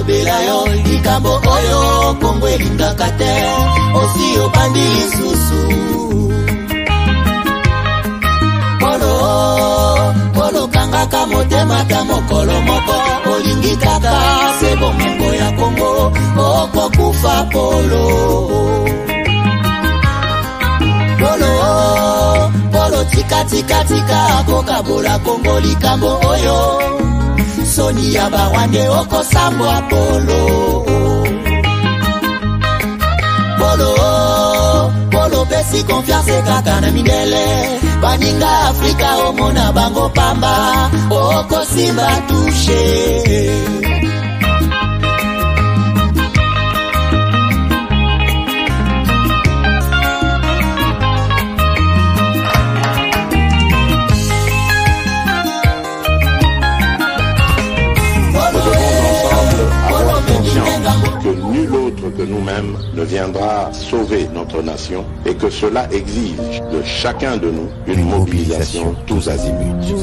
lobela yo likambo oyo Kongo elingaka te osi obandi lisusu Polo kangaka motema ta mokolo moko olingi kaka sebo mongo ya Kongo okokufa Polo tika kokabola Kongo likambo oyo Soni ya bawande okosambwa Polo pesi confiance kaka na mindele Baninga Afrika omona bango pamba okosimba touche que nul autre que nous-mêmes ne viendra sauver notre nation et que cela exige de chacun de nous une mobilisation tous azimuts.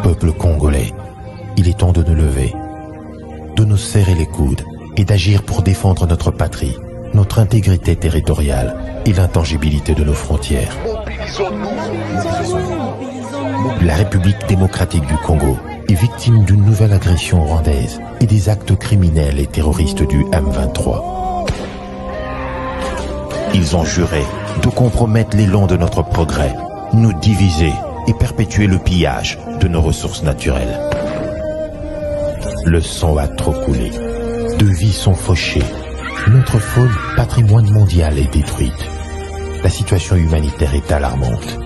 Peuple congolais, il est temps de nous lever, de nous serrer les coudes et d'agir pour défendre notre patrie, notre intégrité territoriale et l'intangibilité de nos frontières. La République démocratique du Congo est victime d'une nouvelle agression rwandaise et des actes criminels et terroristes du M23. Ils ont juré de compromettre l'élan de notre progrès, nous diviser et perpétuer le pillage de nos ressources naturelles. Le sang a trop coulé, de vies sont fauchées, notre faune, patrimoine mondial, est détruite. La situation humanitaire est alarmante.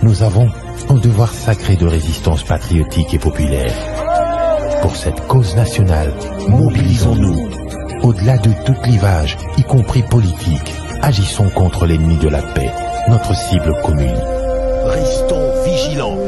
Nous avons un devoir sacré de résistance patriotique et populaire. Pour cette cause nationale, mobilisons-nous. Au-delà de tout clivage, y compris politique, agissons contre l'ennemi de la paix, notre cible commune. Restons vigilants.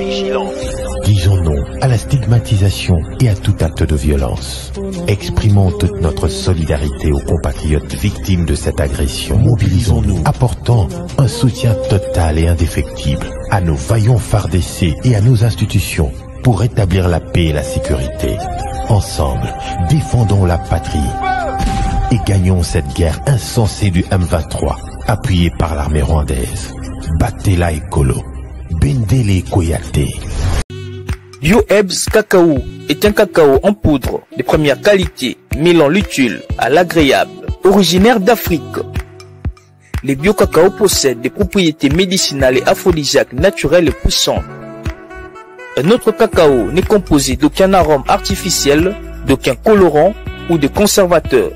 Disons non à la stigmatisation et à tout acte de violence. Exprimons toute notre solidarité aux compatriotes victimes de cette agression. Mobilisons-nous, apportant un soutien total et indéfectible à nos vaillants FARDC et à nos institutions pour rétablir la paix et la sécurité. Ensemble, défendons la patrie et gagnons cette guerre insensée du M23, appuyée par l'armée rwandaise. Battez-la Ekolo, Bendele Koyate. Bio-Ebs Cacao est un cacao en poudre de première qualité, mêlant l'utile à l'agréable, originaire d'Afrique. Les bio-cacao possèdent des propriétés médicinales et aphrodisiaques naturelles et puissantes. Un autre cacao n'est composé d'aucun arôme artificiel, d'aucun colorant ou de conservateur.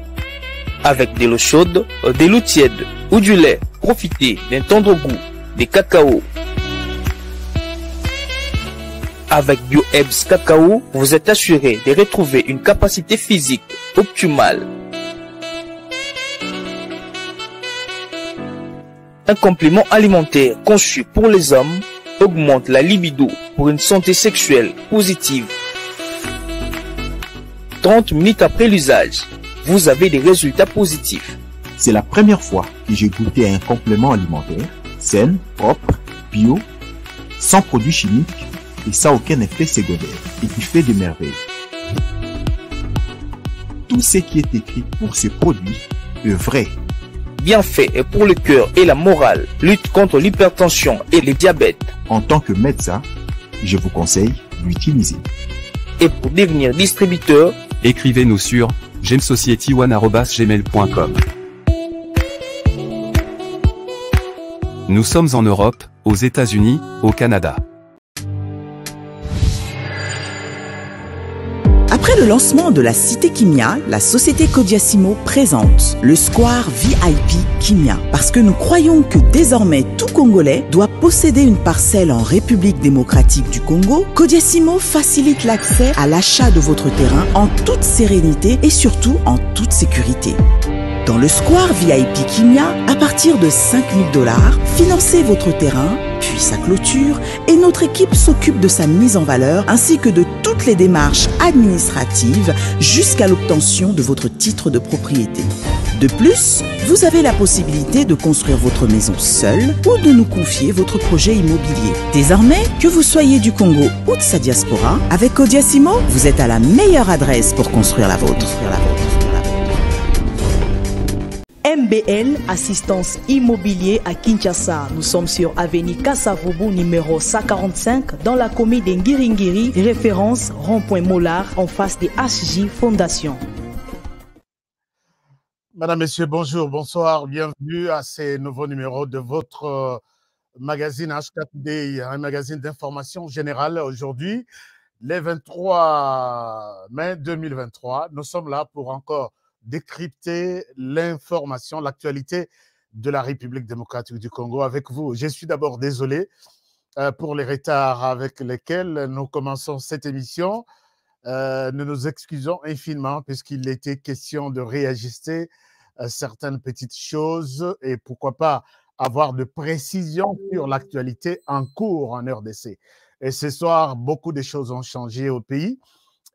Avec de l'eau chaude, de l'eau tiède ou du lait, profitez d'un tendre goût des cacao. Avec Bio-Ebs Cacao, vous êtes assuré de retrouver une capacité physique optimale. Un complément alimentaire conçu pour les hommes augmente la libido pour une santé sexuelle positive. 30 minutes après l'usage, vous avez des résultats positifs. C'est la première fois que j'ai goûté à un complément alimentaire sain, propre, bio, sans produits chimiques et sans aucun effet secondaire et qui fait des merveilles. Tout ce qui est écrit pour ce produit est vrai. Bien fait et pour le cœur et la morale, lutte contre l'hypertension et le diabète. En tant que médecin, je vous conseille d'utiliser. Et pour devenir distributeur, écrivez-nous sur gemsociety1@gmail.com. Nous sommes en Europe, aux États-Unis, au Canada. Après le lancement de la Cité Kimia, la société Kodiasimo présente le Square VIP Kimia. Parce que nous croyons que désormais tout Congolais doit posséder une parcelle en République démocratique du Congo, Kodiasimo facilite l'accès à l'achat de votre terrain en toute sérénité et surtout en toute sécurité. Dans le Square VIP Kimia, à partir de 5 000 $, financez votre terrain, puis sa clôture, et notre équipe s'occupe de sa mise en valeur ainsi que de toutes les démarches administratives jusqu'à l'obtention de votre titre de propriété. De plus, vous avez la possibilité de construire votre maison seule ou de nous confier votre projet immobilier. Désormais, que vous soyez du Congo ou de sa diaspora, avec Kodiasimo, vous êtes à la meilleure adresse pour construire la vôtre. MBL Assistance Immobilier à Kinshasa. Nous sommes sur avenue Kassavubu numéro 145 dans la commune de Ngiringiri, référence rond-point Mollard en face de HJ Fondation. Madame, Messieurs, bonjour, bonsoir, bienvenue à ces nouveaux numéros de votre magazine H4D, un magazine d'information générale. Aujourd'hui, le 23 mai 2023, nous sommes là pour encore décrypter l'information, l'actualité de la République démocratique du Congo avec vous. Je suis d'abord désolé pour les retards avec lesquels nous commençons cette émission. Nous nous excusons infiniment puisqu'il était question de réajuster certaines petites choses et pourquoi pas avoir de précisions sur l'actualité en cours en RDC. Et ce soir, beaucoup de choses ont changé au pays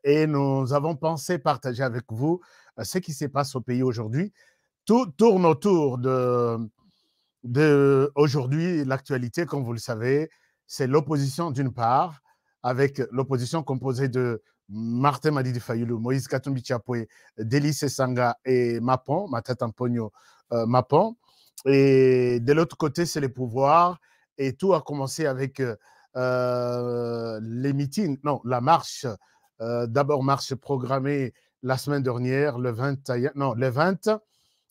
et nous avons pensé partager avec vous ce qui se passe au pays aujourd'hui. Tout tourne autour de aujourd'hui, l'actualité, comme vous le savez, c'est l'opposition d'une part, avec l'opposition composée de Martin Madidi Fayulu, Moïse Katumbi Chapwe, Délice Sanga et Mapon, Matata Mponyo Mapon. Et de l'autre côté, c'est les pouvoirs. Et tout a commencé avec les meetings, non, la marche, d'abord marche programmée la semaine dernière, le 20.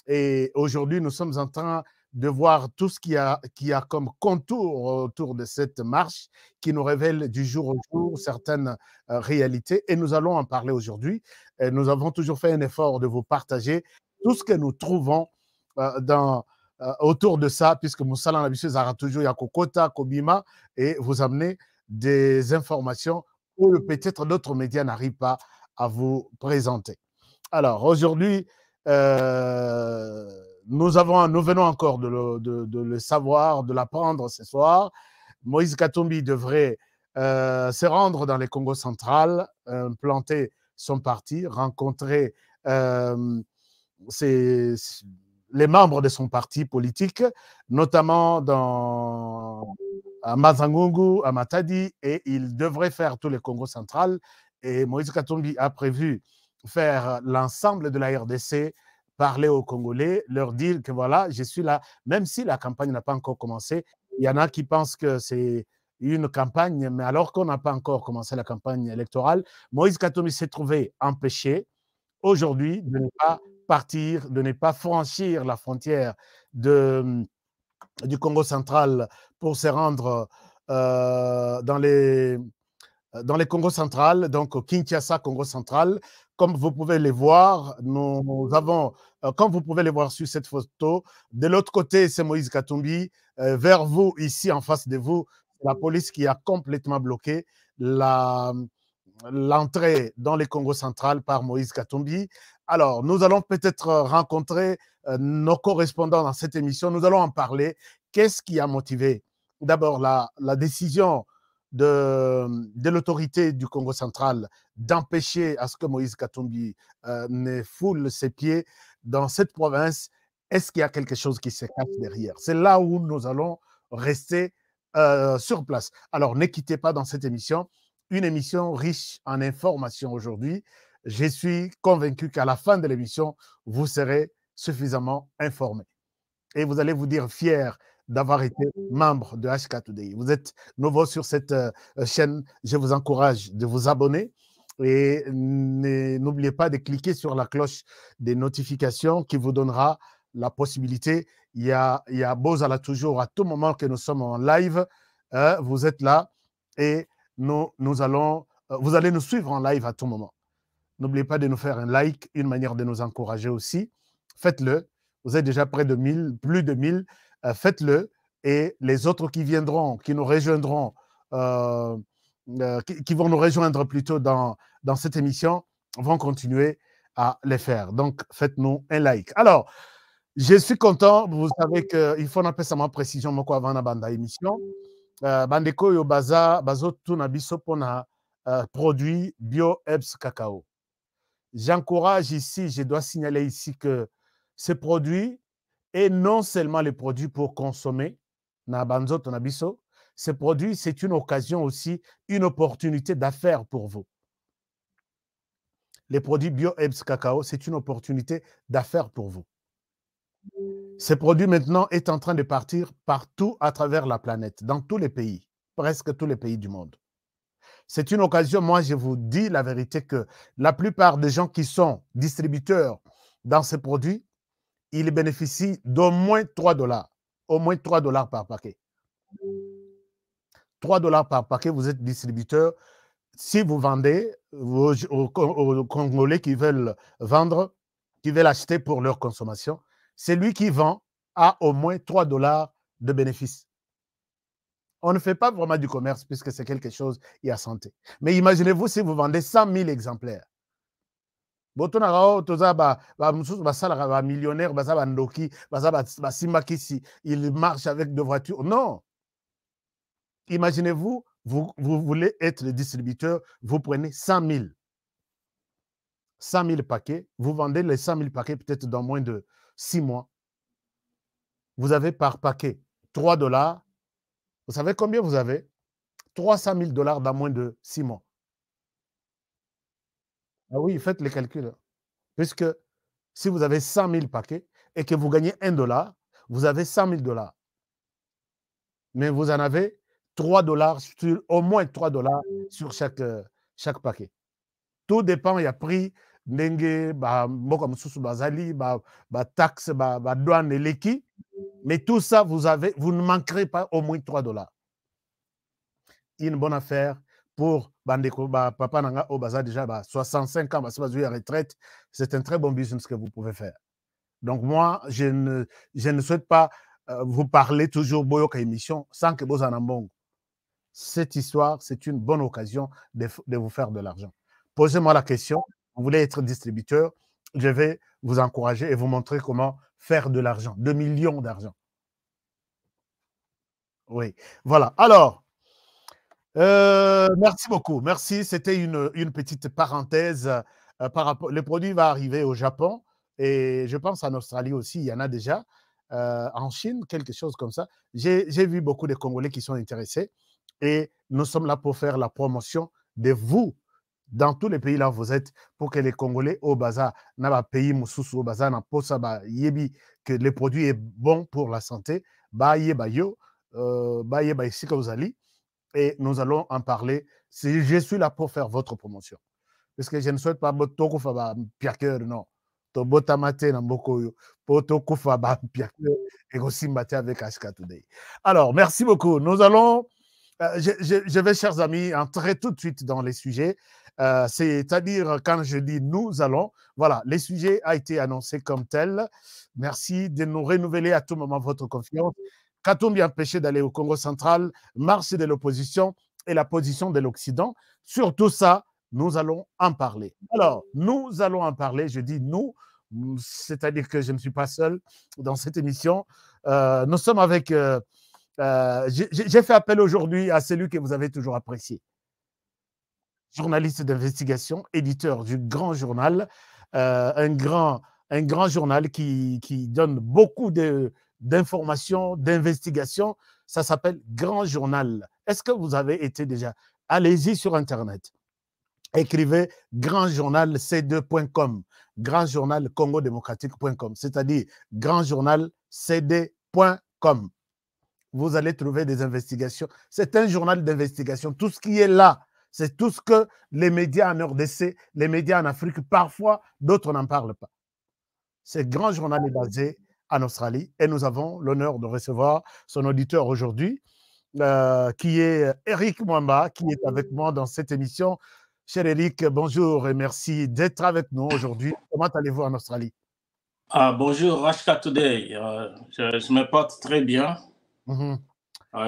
Et aujourd'hui, nous sommes en train de voir tout ce qui a comme contour autour de cette marche qui nous révèle du jour au jour certaines réalités. Et nous allons en parler aujourd'hui. Nous avons toujours fait un effort de vous partager tout ce que nous trouvons autour de ça, puisque Moussa Lanabissé aura toujours Yakokota, Kobima, et vous amener des informations où peut-être d'autres médias n'arrivent pas à vous présenter. Alors, aujourd'hui, nous venons encore de le savoir, de l'apprendre ce soir. Moïse Katumbi devrait se rendre dans le Congo central, planter son parti, rencontrer les membres de son parti politique, notamment à Mazangungu, à Matadi, et il devrait faire tout le Congo central. Et Moïse Katumbi a prévu faire l'ensemble de la RDC, parler aux Congolais, leur dire que voilà, je suis là, même si la campagne n'a pas encore commencé. Il y en a qui pensent que c'est une campagne, mais alors qu'on n'a pas encore commencé la campagne électorale, Moïse Katumbi s'est trouvé empêché aujourd'hui de ne pas partir, de ne pas franchir la frontière du Congo central pour se rendre dans les Congo central, donc au Kinshasa, Congo central. Comme vous pouvez les voir, nous avons, comme vous pouvez les voir sur cette photo, de l'autre côté, c'est Moïse Katumbi. Vers vous, ici, en face de vous, la police qui a complètement bloqué l'entrée dans les Congo central par Moïse Katumbi. Alors, nous allons peut-être rencontrer nos correspondants dans cette émission. Nous allons en parler. Qu'est-ce qui a motivé d'abord la décision de l'autorité du Congo central d'empêcher à ce que Moïse Katumbi ne foule ses pieds dans cette province? Est-ce qu'il y a quelque chose qui se cache derrière? C'est là où nous allons rester sur place. Alors, ne quittez pas dans cette émission, une émission riche en informations aujourd'hui. Je suis convaincu qu'à la fin de l'émission, vous serez suffisamment informés. Et vous allez vous dire fiers d'avoir été membre de H4D. Vous êtes nouveau sur cette chaîne, je vous encourage de vous abonner et n'oubliez pas de cliquer sur la cloche des notifications qui vous donnera la possibilité. Il y a Bozala toujours à tout moment que nous sommes en live. Vous êtes là et vous allez nous suivre en live à tout moment. N'oubliez pas de nous faire un like, une manière de nous encourager aussi. Faites-le. Vous êtes déjà près de 1000, plus de 1000. Faites-le. Et les autres qui viendront, qui nous rejoindront, qui vont nous rejoindre plutôt dans cette émission, vont continuer à les faire. Donc, faites-nous un like. Alors, Je suis content, vous savez qu'il faut appeler ça ma précision moko avant la bande émission. Bandeko yo bazo tuna biso pona produit Bio Herbs Cacao. J'encourage ici, je dois signaler ici que ce produit est non seulement les produits pour consommer, na banzo tuna biso, ce produit c'est une occasion aussi, une opportunité d'affaires pour vous. Les produits Bio Herbs Cacao, c'est une opportunité d'affaires pour vous. Ce produit maintenant est en train de partir partout à travers la planète, dans tous les pays, presque tous les pays du monde. C'est une occasion, moi je vous dis la vérité que la plupart des gens qui sont distributeurs dans ces produits, ils bénéficient d'au moins 3 $, au moins 3 $ par paquet. 3 $ par paquet, vous êtes distributeur. Si vous vendez aux Congolais qui veulent vendre, qui veulent acheter pour leur consommation, c'est lui qui vend à au moins 3 $ de bénéfice. On ne fait pas vraiment du commerce puisque c'est quelque chose qui a santé. Mais imaginez-vous si vous vendez 100 000 exemplaires. Millionnaire, il marche avec deux voitures. Non. Imaginez-vous, vous voulez être le distributeur, vous prenez 100 000. 100 000 paquets, vous vendez les 100 000 paquets peut-être dans moins de 6 mois. Vous avez par paquet 3 $. Vous savez combien vous avez? 300 000 $ dans moins de 6 mois. Ah oui, faites les calculs. Puisque si vous avez 100 000 paquets et que vous gagnez 1 $, vous avez 100 000 $. Mais vous en avez 3 $, au moins 3 $ sur chaque paquet. Tout dépend, il y a prix, ndenge, taxe, douane et l'équipe. Mais tout ça, vous ne manquerez pas au moins 3 $. Une bonne affaire pour Bandeko, papa Nanga Obaza déjà 65 ans, à retraite. C'est un très bon business que vous pouvez faire. Donc moi, je ne souhaite pas vous parler toujours Boyoka émission sans que vous en ayez. Cette histoire, c'est une bonne occasion de vous faire de l'argent. Posez-moi la question, vous voulez être distributeur, je vais vous encourager et vous montrer comment faire de l'argent, 2 millions d'argent. Oui, voilà. Alors, merci beaucoup. Merci, c'était une petite parenthèse par rapport. Le produit va arriver au Japon et je pense en Australie aussi, il y en a déjà. En Chine, quelque chose comme ça. J'ai vu beaucoup de Congolais qui sont intéressés et nous sommes là pour faire la promotion de vous dans tous les pays là où vous êtes pour que les Congolais au bazar n'a pays mususu au bazar na posa ba yebi que le produit est bon pour la santé ba yeba yo ba yeba ici que vous allez et nous allons en parler. Je suis là pour faire votre promotion parce que je ne souhaite pas botoko fa ba piaker non to botamate na mboko yo potoko fa ba piaker et aussi maté avec Ashka Today. Alors merci beaucoup. Nous allons je vais, chers amis, entrer tout de suite dans les sujets. C'est-à-dire, quand je dis nous allons, voilà, les sujets ont été annoncés comme tels. Merci de nous renouveler à tout moment votre confiance. Qu'a-t-on bien empêché d'aller au Congo central, marche de l'opposition et la position de l'Occident? Sur tout ça, nous allons en parler. Alors, nous allons en parler, je dis nous, c'est-à-dire que je ne suis pas seul dans cette émission. Nous sommes avec... j'ai fait appel aujourd'hui à celui que vous avez toujours apprécié. Journaliste d'investigation, éditeur du Grand Journal, un grand journal qui donne beaucoup d'informations, d'investigations. Ça s'appelle Grand Journal. Est-ce que vous avez été déjà? Allez-y sur Internet. Écrivez grandjournalcd.com, grandjournalcongodémocratique.com, c'est-à-dire grandjournalcd.com. Vous allez trouver des investigations. C'est un journal d'investigation. Tout ce qui est là, c'est tout ce que les médias en RDC, les médias en Afrique, parfois, d'autres n'en parlent pas. Ce grand journal est basé en Australie et nous avons l'honneur de recevoir son auditeur aujourd'hui, qui est Eric Mwamba, qui est avec moi dans cette émission. Cher Eric, bonjour et merci d'être avec nous aujourd'hui. Comment allez-vous en Australie? Bonjour, Ashka Today. Je me porte très bien.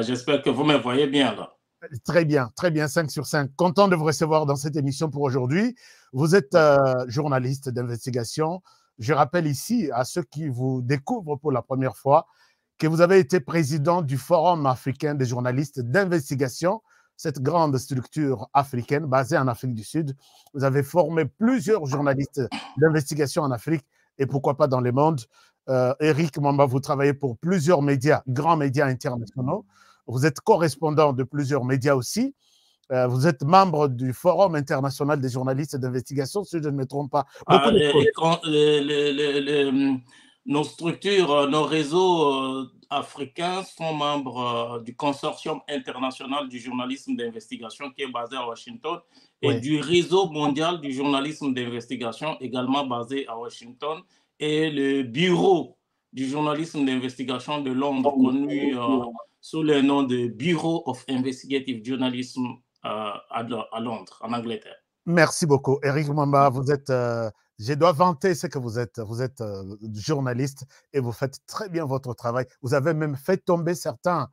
J'espère que vous me voyez bien là. Très bien, 5 sur 5. Content de vous recevoir dans cette émission pour aujourd'hui. Vous êtes journaliste d'investigation. je rappelle ici à ceux qui vous découvrent pour la première fois que vous avez été président du Forum africain des journalistes d'investigation, cette grande structure africaine basée en Afrique du Sud. Vous avez formé plusieurs journalistes d'investigation en Afrique et pourquoi pas dans le monde. Eric Mwamba, vous travaillez pour plusieurs médias, grands médias internationaux. Vous êtes correspondant de plusieurs médias aussi. Vous êtes membre du Forum international des journalistes d'investigation, si je ne me trompe pas. Nos structures, nos réseaux africains sont membres du consortium international du journalisme d'investigation qui est basé à Washington et du réseau mondial du journalisme d'investigation également basé à Washington et le bureau du journalisme d'investigation de Londres connu sous le nom de Bureau of Investigative Journalism à Londres, en Angleterre. Merci beaucoup. Eric Mwamba, vous êtes, je dois vanter ce que vous êtes. Vous êtes journaliste et vous faites très bien votre travail. Vous avez même fait tomber certains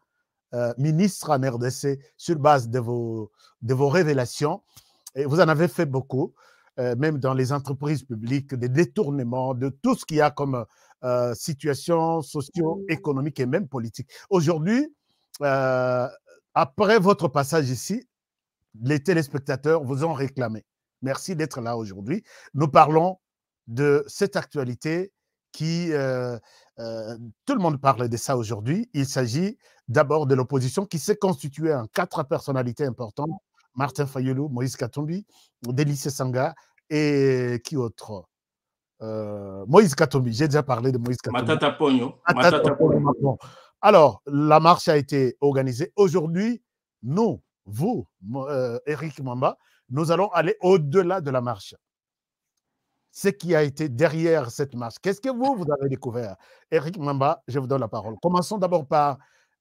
ministres en RDC sur base de vos révélations. Et vous en avez fait beaucoup, même dans les entreprises publiques, des détournements, de tout ce qu'il y a comme situation socio-économique et même politique. Aujourd'hui, après votre passage ici, les téléspectateurs vous ont réclamé. Merci d'être là aujourd'hui. Nous parlons de cette actualité qui... tout le monde parle de ça aujourd'hui. Il s'agit d'abord de l'opposition qui s'est constituée en 4 personnalités importantes. Martin Fayulu, Moïse Katumbi, Délice Sanga et qui autre? Moïse Katumbi. J'ai déjà parlé de Moïse Katumbi. Matata Pogno. Alors, la marche a été organisée. Aujourd'hui, nous, vous, Eric Mwamba, nous allons aller au-delà de la marche. Ce qui a été derrière cette marche. Qu'est-ce que vous avez découvert? Eric Mwamba, je vous donne la parole. Commençons d'abord par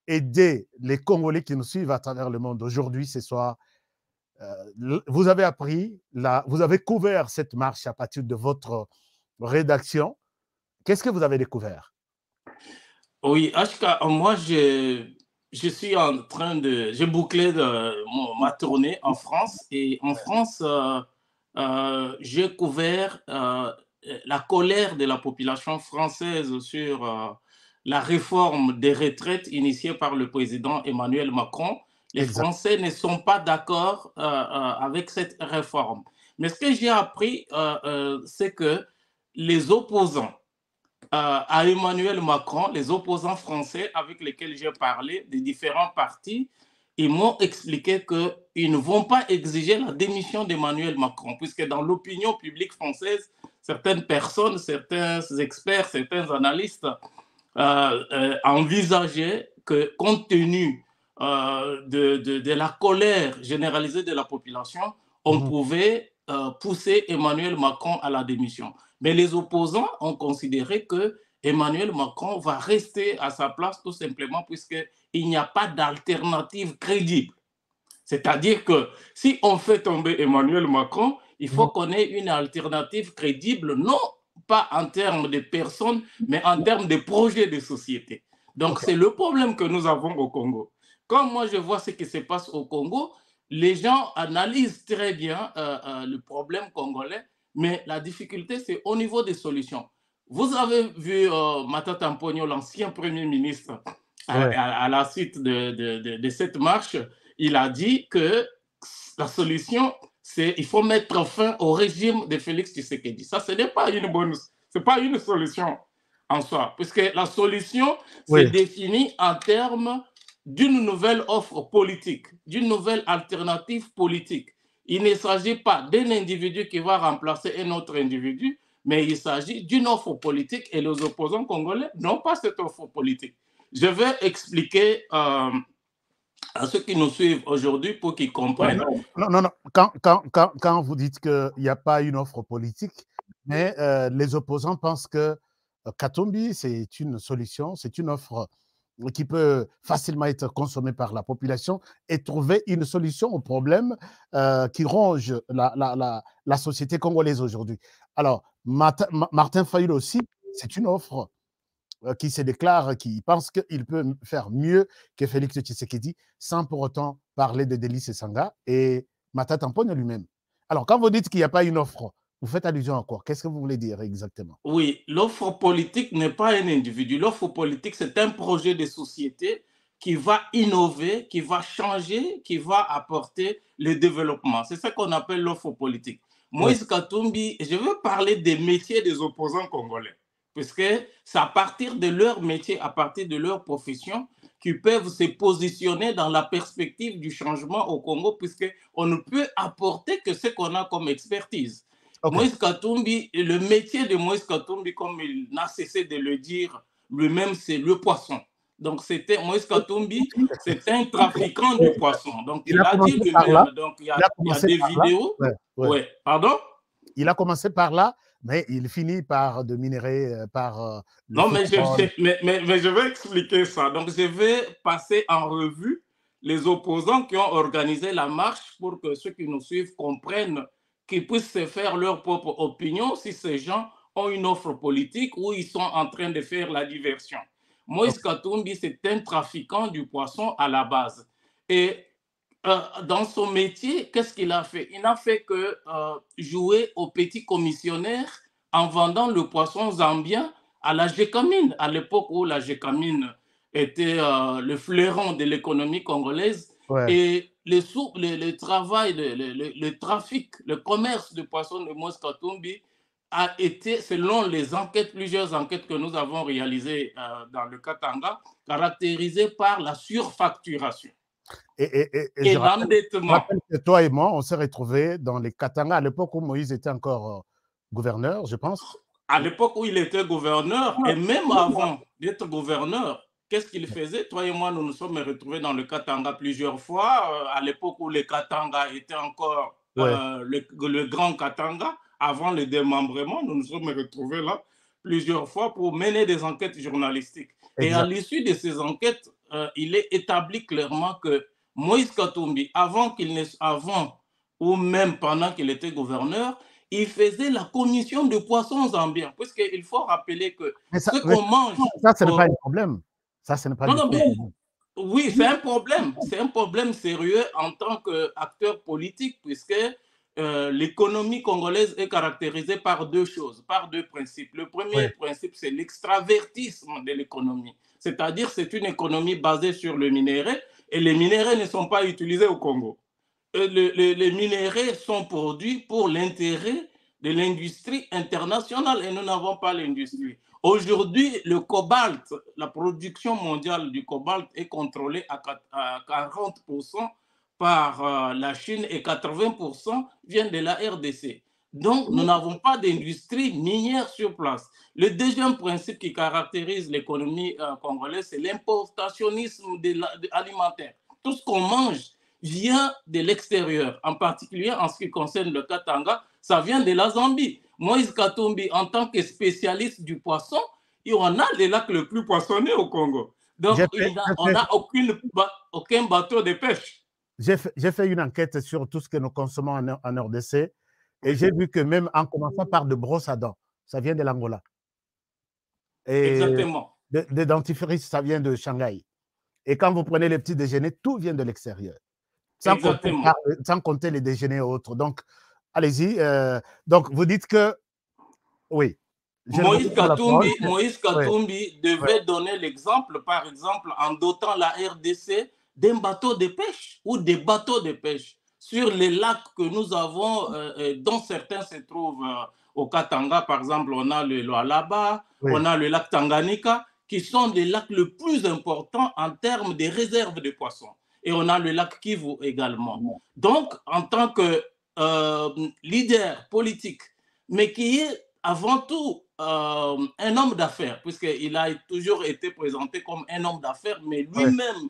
aider les Congolais qui nous suivent à travers le monde. Aujourd'hui, ce soir, vous avez appris, vous avez couvert cette marche à partir de votre rédaction. Qu'est-ce que vous avez découvert? Oui, HK, moi, je suis en train de... J'ai bouclé ma tournée en France et en France, j'ai couvert la colère de la population française sur la réforme des retraites initiée par le président Emmanuel Macron. Les Français ne sont pas d'accord avec cette réforme. Mais ce que j'ai appris, c'est que les opposants à Emmanuel Macron, les opposants français avec lesquels j'ai parlé, des différents partis, ils m'ont expliqué qu'ils ne vont pas exiger la démission d'Emmanuel Macron, puisque dans l'opinion publique française, certaines personnes, certains experts, certains analystes envisageaient que, compte tenu de la colère généralisée de la population, on pouvait pousser Emmanuel Macron à la démission. Mais les opposants ont considéré que Emmanuel Macron va rester à sa place tout simplement puisqu'il n'y a pas d'alternative crédible. C'est-à-dire que si on fait tomber Emmanuel Macron, il faut qu'on ait une alternative crédible, non pas en termes de personnes, mais en termes de projets de société. Donc c'est le problème que nous avons au Congo. Quand moi je vois ce qui se passe au Congo, les gens analysent très bien le problème congolais, mais la difficulté, c'est au niveau des solutions. Vous avez vu Matata Pogno, l'ancien Premier ministre, à la suite de cette marche, il a dit que la solution, c'est qu'il faut mettre fin au régime de Félix Tshisekedi. Ça, ce n'est pas une solution en soi, puisque la solution, c'est définie en termes d'une nouvelle offre politique, d'une nouvelle alternative politique. Il ne s'agit pas d'un individu qui va remplacer un autre individu, mais il s'agit d'une offre politique et les opposants congolais n'ont pas cette offre politique. Je vais expliquer à ceux qui nous suivent aujourd'hui pour qu'ils comprennent. Non. Quand vous dites qu'il n'y a pas une offre politique, mais les opposants pensent que Katumbi, c'est une solution, c'est une offre qui peut facilement être consommée par la population et trouver une solution au problème qui ronge la société congolaise aujourd'hui. Alors, Martin Fayulu aussi, c'est une offre qui se déclare, qui pense qu'il peut faire mieux que Félix Tshisekedi sans pour autant parler de Délice Sanga et Matata Pogno lui-même. Alors, quand vous dites qu'il n'y a pas une offre, Vous faites allusion à quoi? Qu'est-ce que vous voulez dire exactement? Oui, l'offre politique n'est pas un individu. L'offre politique, c'est un projet de société qui va innover, qui va changer, qui va apporter le développement. C'est ça qu'on appelle l'offre politique. Moïse Katumbi, je veux parler des métiers des opposants congolais, puisque c'est à partir de leur métier, à partir de leur profession, qu'ils peuvent se positionner dans la perspective du changement au Congo, puisqu'on ne peut apporter que ce qu'on a comme expertise. Moïse Katumbi, le métier de Moïse Katumbi, comme il n'a cessé de le dire lui-même, c'est le poisson. Donc, c'était Moïse Katumbi, c'est un trafiquant du poisson. Donc, il a dit lui-même. Donc, il y a des vidéos. Ouais. Pardon? Il a commencé par là, mais il finit par de minérer par. Non, mais je vais expliquer ça. Donc, je vais passer en revue les opposants qui ont organisé la marche pour que ceux qui nous suivent comprennent qu'ils puissent se faire leur propre opinion si ces gens ont une offre politique ou ils sont en train de faire la diversion. Moïse Katumbi, c'est un trafiquant du poisson à la base. Et dans son métier, qu'est-ce qu'il a fait? Il n'a fait que jouer aux petits commissionnaires en vendant le poisson zambien à la Gécamine, à l'époque où la Gécamine était le fleuron de l'économie congolaise. Et le travail, le trafic, le commerce de poissons de Moïse Katumbi a été, selon les enquêtes, plusieurs enquêtes que nous avons réalisées dans le Katanga, caractérisé par la surfacturation. Et l'endettement. Je rappelle que toi et moi, on s'est retrouvés dans les Katanga à l'époque où Moïse était encore gouverneur, je pense. À l'époque où il était gouverneur, et même avant d'être gouverneur, qu'est-ce qu'il faisait? Toi et moi, nous nous sommes retrouvés dans le Katanga plusieurs fois, à l'époque où le Katanga était encore le grand Katanga, avant le démembrement, nous nous sommes retrouvés là plusieurs fois pour mener des enquêtes journalistiques. Et à l'issue de ces enquêtes, il est établi clairement que Moïse Katumbi, avant ou même pendant qu'il était gouverneur, il faisait la commission de poissons zambiens, puisqu'il faut rappeler que ce qu'on mange... Ça, ce n'est pas un problème. Ça, ce n'est pas oui, c'est un problème. C'est un problème sérieux en tant qu'acteur politique, puisque l'économie congolaise est caractérisée par deux choses, par deux principes. Le premier principe, c'est l'extravertisme de l'économie. C'est-à-dire c'est une économie basée sur le minerai, et les minéraux ne sont pas utilisés au Congo. Les minéraux sont produits pour l'intérêt de l'industrie internationale, et nous n'avons pas l'industrie. Aujourd'hui, le cobalt, la production mondiale du cobalt est contrôlée à 40% par la Chine et 80% viennent de la RDC. Donc, nous n'avons pas d'industrie minière sur place. Le deuxième principe qui caractérise l'économie congolaise, c'est l'importationnisme alimentaire. Tout ce qu'on mange vient de l'extérieur, en particulier en ce qui concerne le Katanga, ça vient de la Zambie. Moïse Katumbi, en tant que spécialiste du poisson, on a les lacs les plus poissonnés au Congo. Donc, on n'a aucun bateau de pêche. J'ai fait une enquête sur tout ce que nous consommons en RDC et j'ai vu que même en commençant par de brosses à dents, ça vient de l'Angola. Exactement. Des dentifrices, ça vient de Shanghai. Et quand vous prenez les petits déjeuners, tout vient de l'extérieur. Sans compter les déjeuners autres. Donc, allez-y. Donc, vous dites que... Oui. Moïse Katumbi devait donner l'exemple, par exemple, en dotant la RDC d'un bateau de pêche ou des bateaux de pêche sur les lacs que nous avons, dont certains se trouvent au Katanga. Par exemple, on a le Lualaba, on a le lac Tanganyika, qui sont des lacs les plus importants en termes de réserves de poissons. Et on a le lac Kivu également. Donc, en tant que leader politique, mais qui est avant tout un homme d'affaires, puisqu'il a toujours été présenté comme un homme d'affaires, mais lui-même,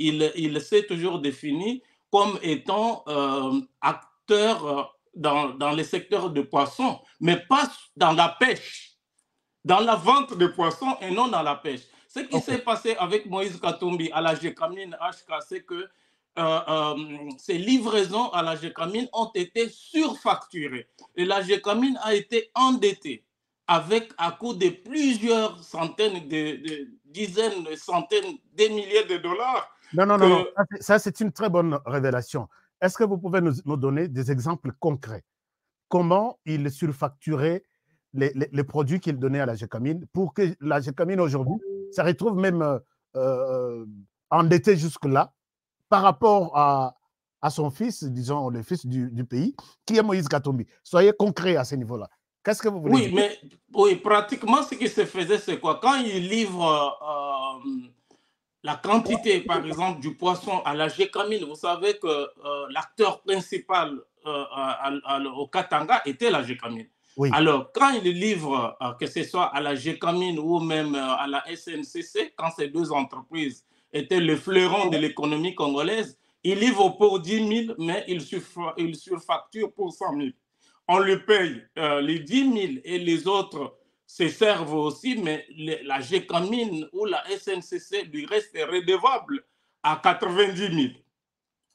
il s'est toujours défini comme étant acteur dans les secteurs de poissons, mais pas dans la pêche, dans la vente de poissons et non dans la pêche. Ce qui s'est passé avec Moïse Katumbi à la Gécamine HK, c'est que ces livraisons à la Gécamine ont été surfacturées. Et la Gécamine a été endettée à coût de plusieurs centaines, de dizaines, de centaines, des milliers de dollars. Non. Ça, c'est une très bonne révélation. Est-ce que vous pouvez nous donner des exemples concrets? comment il surfacturait les produits qu'il donnait à la Gécamine pour que la Gécamine aujourd'hui se retrouve même endettée jusque-là par rapport à son fils, disons le fils du pays, qui est Moïse Katumbi. Soyez concret à ce niveau-là. Qu'est-ce que vous voulez dire? Mais oui, pratiquement ce qui se faisait, c'est quoi? Quand il livre la quantité, par exemple, du poisson à la Gécamine, vous savez que l'acteur principal au Katanga était la Gécamine. Oui. Alors, quand il livre, que ce soit à la Gécamine ou même à la SNCC, quand ces deux entreprises étaient le fleuron de l'économie congolaise, il livre pour 10 000, mais il surfacture pour 100 000. On lui paye les 10 000 et les autres se servent aussi, mais la Gécamine ou la SNCC lui reste redevable à 90 000.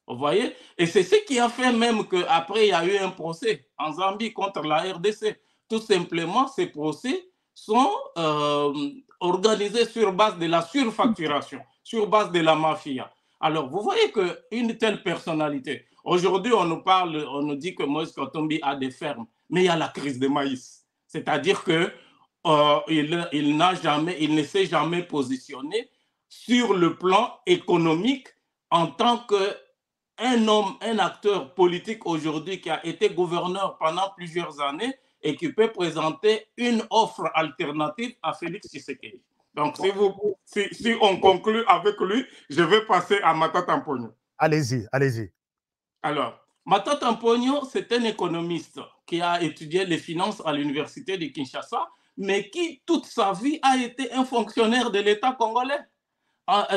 Vous voyez? Et c'est ce qui a fait même qu'après, il y a eu un procès en Zambie contre la RDC. Tout simplement, ces procès sont organisés sur base de la surfacturation, sur base de la mafia. Alors, vous voyez qu'une telle personnalité, aujourd'hui, on nous parle, on nous dit que Moïse Katumbi a des fermes, mais il y a la crise de maïs. C'est-à-dire que il ne s'est jamais positionné sur le plan économique en tant qu'un homme, un acteur politique aujourd'hui qui a été gouverneur pendant plusieurs années et qui peut présenter une offre alternative à Félix Tshisekedi. Donc, si on conclut avec lui, je vais passer à Matata Mponyo. Allez-y, allez-y. Alors, Matata Mponyo, c'est un économiste qui a étudié les finances à l'université de Kinshasa, mais qui, toute sa vie, a été un fonctionnaire de l'État congolais.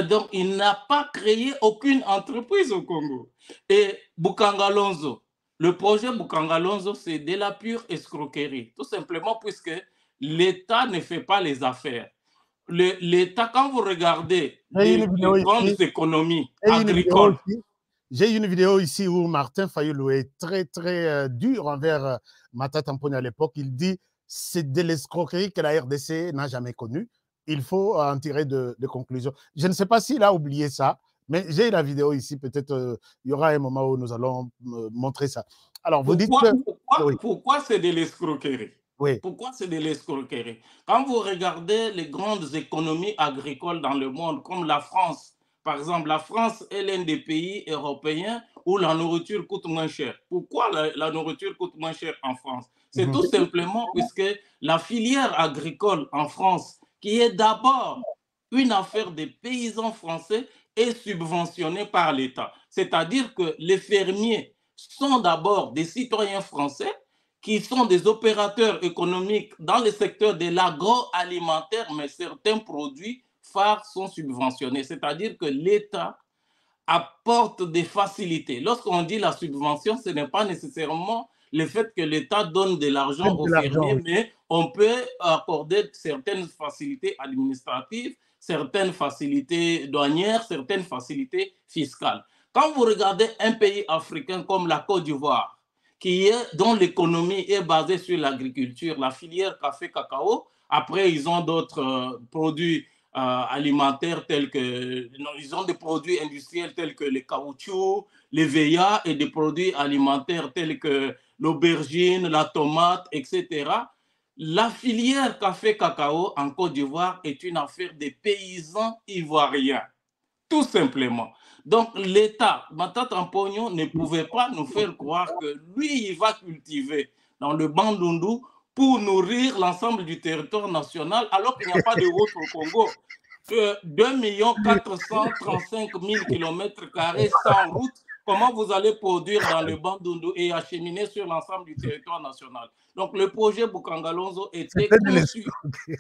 Donc, il n'a pas créé aucune entreprise au Congo. Et Bukangalonzo, le projet Bukangalonzo, c'est de la pure escroquerie. Tout simplement parce que l'État ne fait pas les affaires. L'État, quand vous regardez les grandes économies agricoles... J'ai une vidéo ici où Martin Fayulu est très, très dur envers Matata Mponyo à l'époque. Il dit c'est de l'escroquerie que la RDC n'a jamais connue. Il faut en tirer de conclusions. Je ne sais pas s'il a oublié ça, mais j'ai la vidéo ici. Peut-être il y aura un moment où nous allons montrer ça. Alors, vous dites que... Pourquoi c'est de l'escroquerie? Oui. Pourquoi c'est de l'escroquerie? Quand vous regardez les grandes économies agricoles dans le monde, comme la France, par exemple, la France est l'un des pays européens où la nourriture coûte moins cher. Pourquoi la nourriture coûte moins cher en France? C'est tout simplement puisque la filière agricole en France, qui est d'abord une affaire des paysans français, est subventionnée par l'État. C'est-à-dire que les fermiers sont d'abord des citoyens français qui sont des opérateurs économiques dans le secteur de l'agroalimentaire, mais certains produits phares sont subventionnés. C'est-à-dire que l'État apporte des facilités. Lorsqu'on dit la subvention, ce n'est pas nécessairement le fait que l'État donne de l'argent aux fermiers, mais on peut accorder certaines facilités administratives, certaines facilités douanières, certaines facilités fiscales. Quand vous regardez un pays africain comme la Côte d'Ivoire, dont l'économie est basée sur l'agriculture, la filière café-cacao, après ils ont d'autres produits alimentaires tels que... ils ont des produits industriels tels que les caoutchoucs, les veillas et des produits alimentaires tels que l'aubergine, la tomate, etc. La filière café-cacao en Côte d'Ivoire est une affaire des paysans ivoiriens, tout simplement. Donc l'État, Matata Mponyo, ne pouvait pas nous faire croire que lui, il va cultiver dans le Bandundu pour nourrir l'ensemble du territoire national, alors qu'il n'y a pas de route au Congo. 2 435 000 km² sans route, comment vous allez produire dans le Bandundu et acheminer sur l'ensemble du territoire national? Donc le projet Bukangalonzo était conçu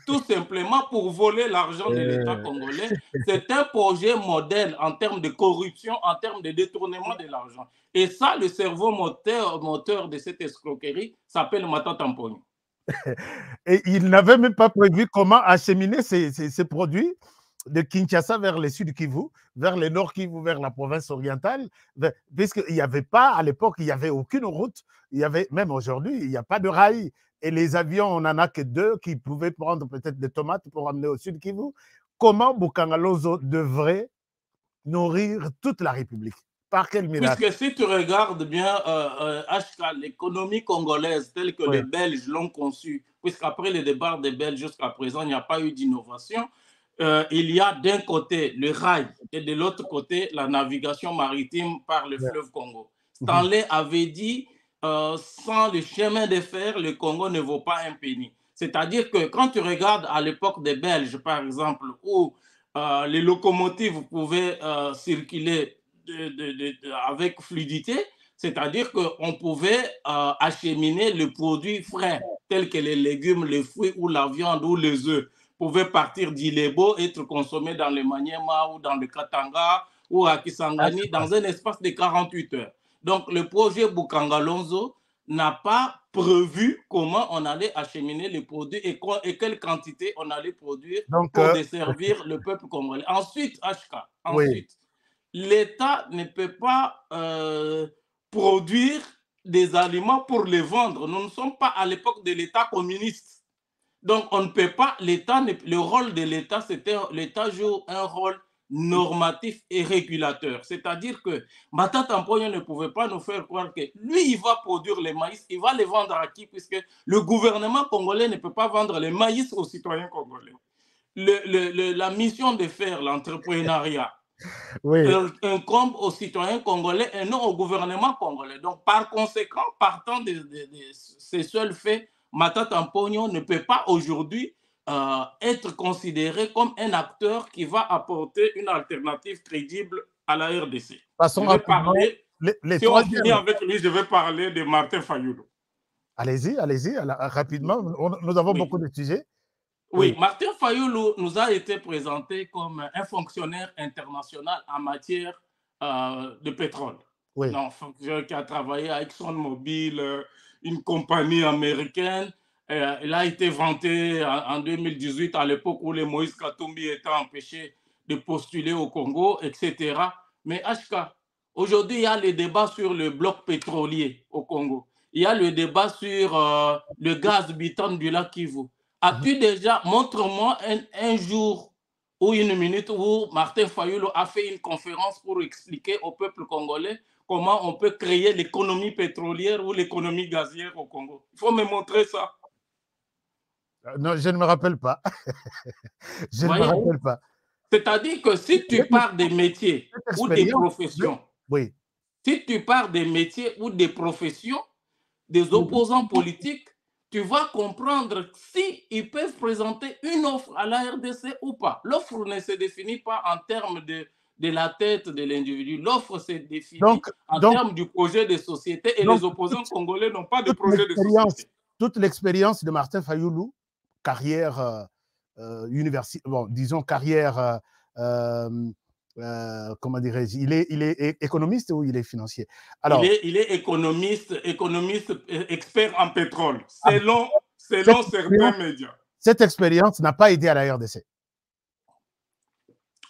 tout simplement pour voler l'argent de l'État congolais. C'est un projet modèle en termes de corruption, en termes de détournement de l'argent. Et ça, le cerveau moteur de cette escroquerie s'appelle Matata Mponyo. Et il n'avait même pas prévu comment acheminer ces produits de Kinshasa vers le sud Kivu, vers le nord Kivu, vers la province orientale, puisqu'il n'y avait pas, à l'époque, il n'y avait aucune route, il y avait, même aujourd'hui, il n'y a pas de rail, et les avions, on n'en a que 2 qui pouvaient prendre peut-être des tomates pour amener au sud Kivu. Comment Bukangalonzo devrait nourrir toute la République? Par quel miracle? Puisque si tu regardes bien HK, l'économie congolaise telle que les Belges l'ont conçue, puisqu'après le départ des Belges jusqu'à présent, il n'y a pas eu d'innovation, il y a d'un côté le rail et de l'autre côté la navigation maritime par le fleuve Congo. Stanley avait dit, sans le chemin de fer, le Congo ne vaut pas un penny. C'est-à-dire que quand tu regardes à l'époque des Belges, par exemple, où les locomotives pouvaient circuler avec fluidité, c'est-à-dire qu'on pouvait acheminer le produit frais, tels que les légumes, les fruits ou la viande ou les œufs, pouvaient partir d'Ilebo, être consommés dans le Maniema ou dans le Katanga ou à Kisangani dans un espace de 48 heures. Donc le projet Bukangalonzo n'a pas prévu comment on allait acheminer les produits et quelle quantité on allait produire pour desservir le peuple congolais. Ensuite, HK, l'État ne peut pas produire des aliments pour les vendre. Nous ne sommes pas à l'époque de l'État communiste. Donc, on ne peut pas, le rôle de l'État, l'État joue un rôle normatif et régulateur. C'est-à-dire que Matata Mponyo ne pouvait pas nous faire croire que lui, il va produire les maïs, il va les vendre à qui? Puisque le gouvernement congolais ne peut pas vendre les maïs aux citoyens congolais. La mission de faire l'entrepreneuriat incombe aux citoyens congolais et non au gouvernement congolais. Donc, par conséquent, partant de ces seuls faits, Matata Mponyo ne peut pas aujourd'hui être considéré comme un acteur qui va apporter une alternative crédible à la RDC. Si on finit avec lui, je vais parler de Martin Fayulu. Allez-y, rapidement. Nous avons beaucoup de sujets. Oui, Martin Fayulu nous a été présenté comme un fonctionnaire international en matière de pétrole. Un fonctionnaire qui a travaillé à ExxonMobil, une compagnie américaine. Il a été vanté en 2018, à l'époque où les Moïse Katumbi étaient empêchés de postuler au Congo, etc. Mais HK, aujourd'hui, il y a le débat sur le bloc pétrolier au Congo. Il y a le débat sur le gaz bitume du lac Kivu. As-tu déjà, montre-moi un jour ou une minute où Martin Fayulu a fait une conférence pour expliquer au peuple congolais comment on peut créer l'économie pétrolière ou l'économie gazière au Congo. Il faut me montrer ça. Non, je ne me rappelle pas. Je ne me rappelle pas. C'est-à-dire que si tu pars des métiers ou des professions, si tu pars des métiers ou des professions des opposants politiques, tu vas comprendre s'ils peuvent présenter une offre à la RDC ou pas. L'offre ne se définit pas en termes de la tête de l'individu. L'offre se définit en termes du projet de société et les opposants congolais n'ont pas de projet de société. Toute l'expérience de Martin Fayulu, carrière universitaire, bon, disons carrière, comment dirais-je, il est économiste ou il est financier? Alors, il est économiste expert en pétrole, selon certains médias. Cette expérience n'a pas aidé à la RDC.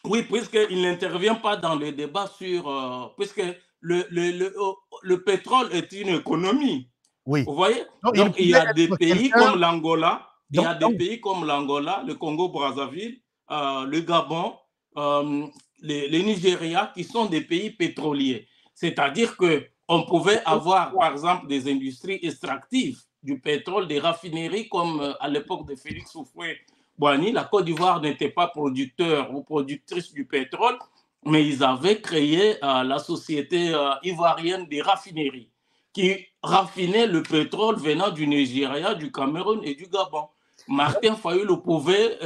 Oui, puisqu'il n'intervient pas dans le débat sur... puisque le pétrole est une économie. Oui. Vous voyez? Donc, il y a des pays comme l'Angola, le Congo-Brazzaville, le Gabon, le Nigeria, qui sont des pays pétroliers. C'est-à-dire qu'on pouvait avoir, par exemple, des industries extractives du pétrole, des raffineries, comme à l'époque de Félix Houphouët-Boigny. La Côte d'Ivoire n'était pas producteur ou productrice du pétrole, mais ils avaient créé la société ivoirienne des raffineries, qui raffinait le pétrole venant du Nigeria, du Cameroun et du Gabon. Martin Fayulu pouvait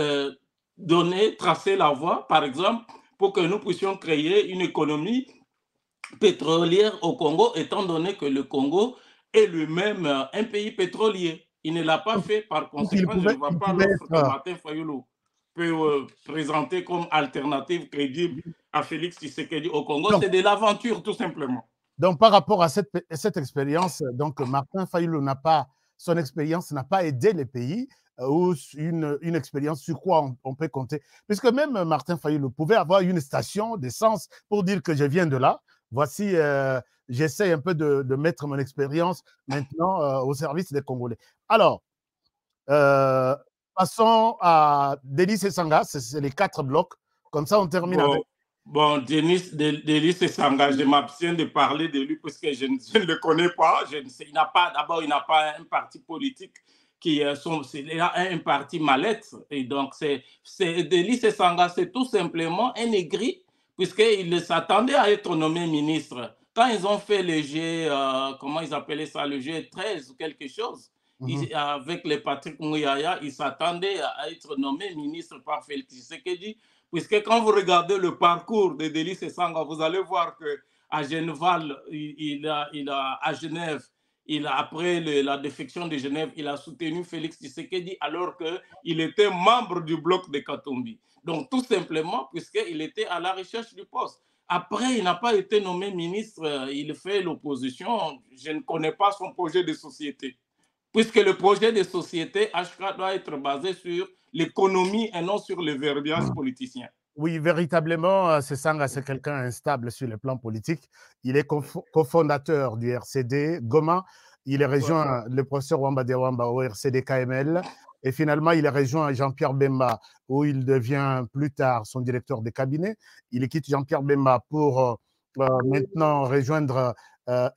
tracer la voie, par exemple, pour que nous puissions créer une économie pétrolière au Congo, étant donné que le Congo est lui-même un pays pétrolier. Il ne l'a pas fait, par conséquent, je ne vois pas l'offre que Martin Fayulu peut présenter comme alternative crédible à Félix Tshisekedi au Congo. C'est de l'aventure, tout simplement. Donc, par rapport à cette expérience, donc Martin Fayulu son expérience n'a pas aidé les pays ou une expérience sur quoi on peut compter. Puisque même Martin Fayulu pouvait avoir une station d'essence pour dire que je viens de là. Voici, j'essaie un peu de mettre mon expérience maintenant au service des Congolais. Alors, passons à Denis Esanga, c'est les 4 blocs. Comme ça, on termine avec Bon, Denis Sesanga, je m'abstiens de parler de lui parce que je ne le connais pas. D'abord, il n'a pas un parti politique il a un parti mallette. Et donc, Denis Sesanga, c'est tout simplement un aigri puisqu'il s'attendait à être nommé ministre. Quand ils ont fait le G, comment ils appelaient ça, le G13 ou quelque chose, avec les Patrick Mouyaya, il s'attendait à être nommé ministre par Félix Tshisekedi. Puisque quand vous regardez le parcours de Denis Sesanga, vous allez voir qu'à Genève, à Genève, après la défection de Genève, il a soutenu Félix Tshisekedi alors qu'il était membre du bloc de Katumbi. Donc tout simplement, puisqu'il était à la recherche du poste. Après, il n'a pas été nommé ministre, il fait l'opposition. Je ne connais pas son projet de société. Puisque le projet de société, HK doit être basé sur l'économie et non sur le verbiage politicien. Oui, véritablement, Sesanga, c'est quelqu'un instable sur le plan politique. Il est cofondateur du RCD Goma. Il est rejoint le professeur Wamba de Wamba au RCD KML. Et finalement, il est rejoint Jean-Pierre Bemba, où il devient plus tard son directeur de cabinet. Il quitte Jean-Pierre Bemba pour maintenant rejoindre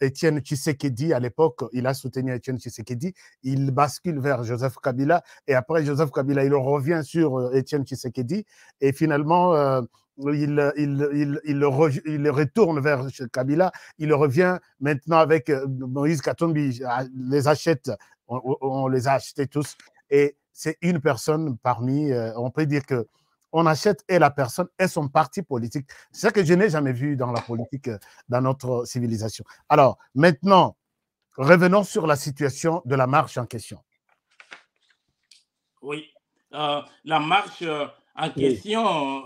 Étienne Tshisekedi. À l'époque, il a soutenu Étienne Tshisekedi. Il bascule vers Joseph Kabila. Et après Joseph Kabila, il revient sur Étienne Tshisekedi. Et finalement, il retourne vers Kabila. Il revient maintenant avec Moïse Katumbi. Les achète. On les a achetés tous. Et c'est une personne parmi, on peut dire que on achète et la personne et son parti politique. C'est ce que je n'ai jamais vu dans la politique, dans notre civilisation. Alors, maintenant, revenons sur la situation de la marche en question. Oui, la marche en question,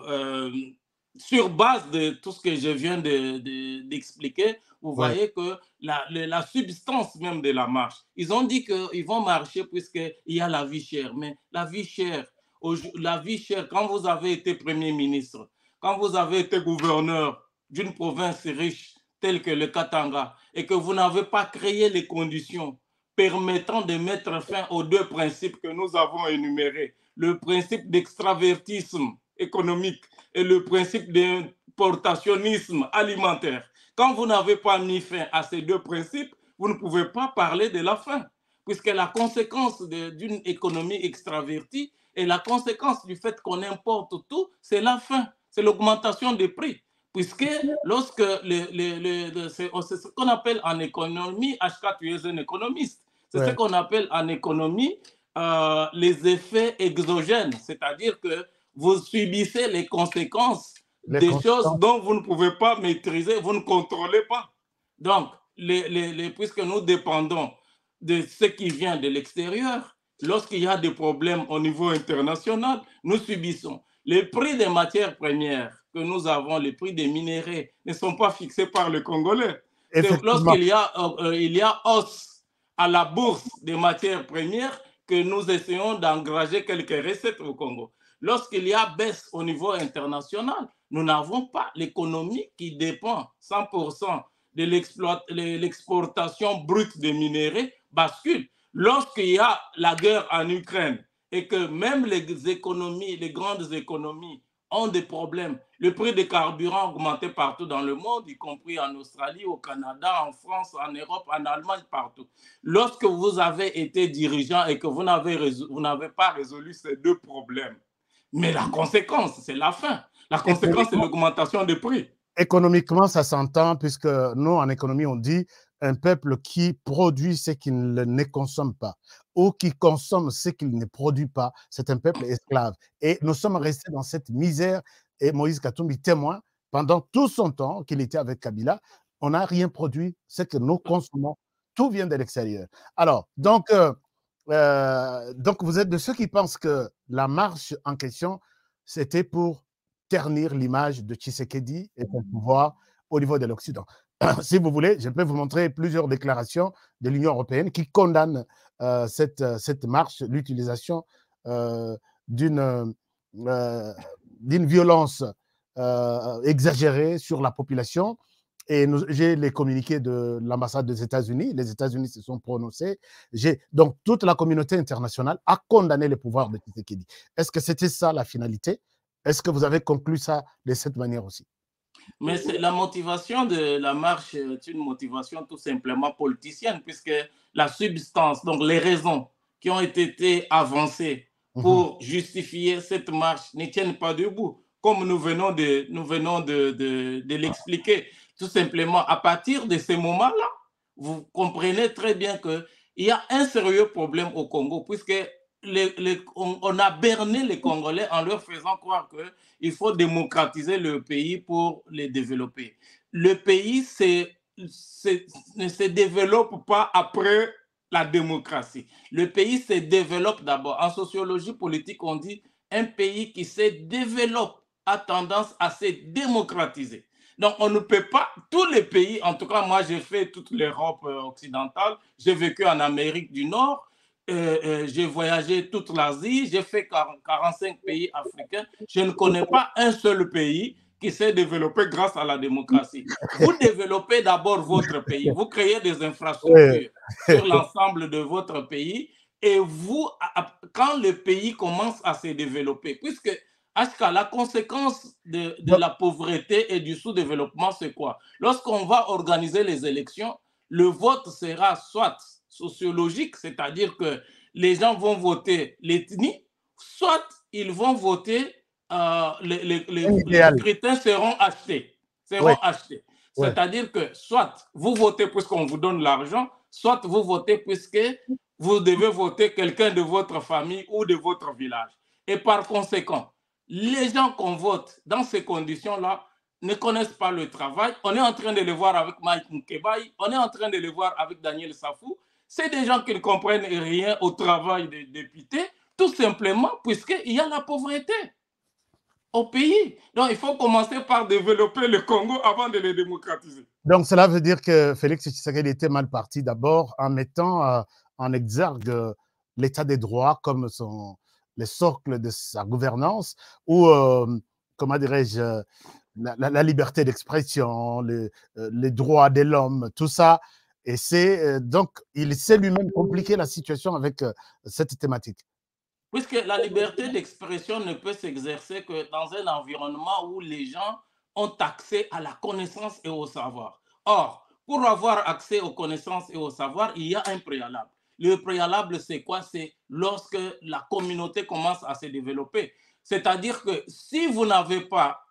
sur base de tout ce que je viens d'expliquer, vous voyez que la substance même de la marche, ils ont dit qu'ils vont marcher puisqu'il y a la vie chère. Mais la vie chère, quand vous avez été Premier ministre, quand vous avez été gouverneur d'une province riche telle que le Katanga et que vous n'avez pas créé les conditions permettant de mettre fin aux deux principes que nous avons énumérés, le principe d'extravertisme économique et le principe d'importationnisme alimentaire. Quand vous n'avez pas mis fin à ces deux principes, vous ne pouvez pas parler de la faim, puisque la conséquence d'une économie extravertie et la conséquence du fait qu'on importe tout, c'est la faim, c'est l'augmentation des prix. Puisque lorsque c'est ce qu'on appelle en économie, HK, tu es un économiste, c'est ce qu'on appelle en économie les effets exogènes, c'est-à-dire que vous subissez les conséquences des choses dont vous ne pouvez pas maîtriser, vous ne contrôlez pas. Donc, puisque nous dépendons de ce qui vient de l'extérieur, lorsqu'il y a des problèmes au niveau international, nous subissons. Les prix des matières premières que nous avons, les prix des minéraux, ne sont pas fixés par le Congolais. Lorsqu'il y a hausse à la bourse des matières premières, que nous essayons d'engranger quelques recettes au Congo. Lorsqu'il y a baisse au niveau international, nous n'avons pas l'économie qui dépend 100% de l'exportation brute des minéraux bascule. Lorsqu'il y a la guerre en Ukraine et que même les économies, les grandes économies ont des problèmes, le prix des carburants a augmenté partout dans le monde, y compris en Australie, au Canada, en France, en Europe, en Allemagne, partout. Lorsque vous avez été dirigeant et que vous n'avez pas résolu ces deux problèmes, mais la conséquence, c'est la faim. La conséquence, c'est l'augmentation des prix. Économiquement, ça s'entend, puisque nous, en économie, on dit un peuple qui produit ce qu'il ne consomme pas ou qui consomme ce qu'il ne produit pas, c'est un peuple esclave. Et nous sommes restés dans cette misère. Et Moïse Katumbi témoin, pendant tout son temps qu'il était avec Kabila, on n'a rien produit, ce que nous consommons, tout vient de l'extérieur. Alors, donc vous êtes de ceux qui pensent que la marche en question, c'était pour ternir l'image de Tshisekedi et son pouvoir au niveau de l'Occident. Si vous voulez, je peux vous montrer plusieurs déclarations de l'Union européenne qui condamnent cette marche, l'utilisation d'une violence exagérée sur la population. Et j'ai les communiqués de l'ambassade des États-Unis. Les États-Unis se sont prononcés. Donc, toute la communauté internationale a condamné le pouvoir de Tshisekedi. Est-ce que c'était ça la finalité? Est-ce que vous avez conclu ça de cette manière aussi? Mais la motivation de la marche est une motivation tout simplement politicienne, puisque la substance, donc les raisons qui ont été avancées pour justifier cette marche ne tiennent pas debout, comme nous venons de l'expliquer. Tout simplement, à partir de ces moments-là, vous comprenez très bien qu'il y a un sérieux problème au Congo, puisque on a berné les Congolais en leur faisant croire qu'il faut démocratiser le pays pour les développer. Le pays ne se développe pas après la démocratie. Le pays se développe d'abord. En sociologie politique, on dit un pays qui se développe a tendance à se démocratiser. Donc, on ne peut pas, tous les pays, en tout cas, moi, j'ai fait toute l'Europe occidentale, j'ai vécu en Amérique du Nord, j'ai voyagé toute l'Asie, j'ai fait 45 pays africains. Je ne connais pas un seul pays qui s'est développé grâce à la démocratie. Vous développez d'abord votre pays, vous créez des infrastructures sur l'ensemble de votre pays, et vous, quand le pays commence à se développer, puisque la conséquence de la pauvreté et du sous-développement, c'est quoi? Lorsqu'on va organiser les élections, le vote sera soit sociologique, c'est-à-dire que les gens vont voter l'ethnie, soit ils vont voter, les scrutins seront achetés. C'est-à-dire que soit vous votez puisqu'on vous donne l'argent, soit vous votez puisque vous devez voter quelqu'un de votre famille ou de votre village. Et par conséquent, les gens qu'on vote dans ces conditions-là ne connaissent pas le travail. On est en train de le voir avec Mike Nkebai, on est en train de le voir avec Daniel Safou. C'est des gens qui ne comprennent rien au travail des députés, tout simplement puisqu'il y a la pauvreté au pays. Donc, il faut commencer par développer le Congo avant de le démocratiser. Donc, cela veut dire que Félix Tshisekedi était mal parti d'abord en mettant en exergue l'état des droits comme le socle de sa gouvernance, ou, comment dirais-je, la liberté d'expression, les droits de l'homme, tout ça. Et c'est donc, il sait lui-même compliquer la situation avec cette thématique. Puisque la liberté d'expression ne peut s'exercer que dans un environnement où les gens ont accès à la connaissance et au savoir. Or, pour avoir accès aux connaissances et au savoir, il y a un préalable. Le préalable, c'est quoi? C'est lorsque la communauté commence à se développer. C'est-à-dire que si vous n'avez pas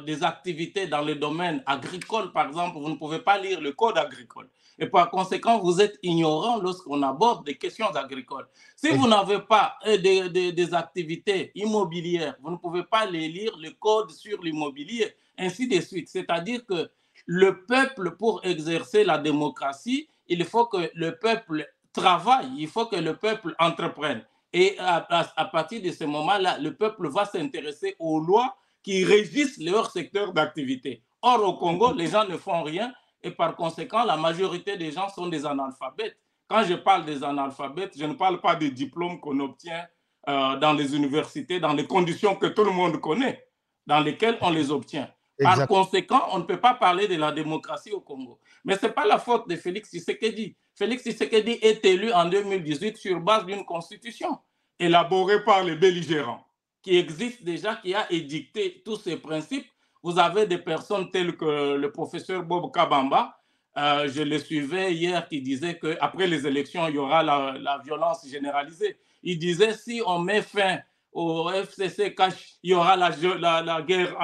des activités dans le domaine agricole, par exemple, vous ne pouvez pas lire le code agricole. Et par conséquent, vous êtes ignorant lorsqu'on aborde des questions agricoles. Si vous n'avez pas des activités immobilières, vous ne pouvez pas les lire le code sur l'immobilier, ainsi de suite. C'est-à-dire que le peuple, pour exercer la démocratie, il faut que le peuple travaille, il faut que le peuple entreprenne. Et à partir de ce moment-là, le peuple va s'intéresser aux lois qui régissent leur secteur d'activité. Or, au Congo, les gens ne font rien et par conséquent, la majorité des gens sont des analphabètes. Quand je parle des analphabètes, je ne parle pas des diplômes qu'on obtient dans les universités, dans les conditions que tout le monde connaît, dans lesquelles on les obtient. Par conséquent, on ne peut pas parler de la démocratie au Congo. Mais ce n'est pas la faute de Félix Tshisekedi. Félix Tshisekedi est élu en 2018 sur base d'une constitution élaborée par les belligérants, qui existe déjà, qui a édicté tous ces principes. Vous avez des personnes telles que le professeur Bob Kabamba, je le suivais hier, qui disait qu'après les élections, il y aura la violence généralisée. Il disait si on met fin au FCC cash, il y aura la guerre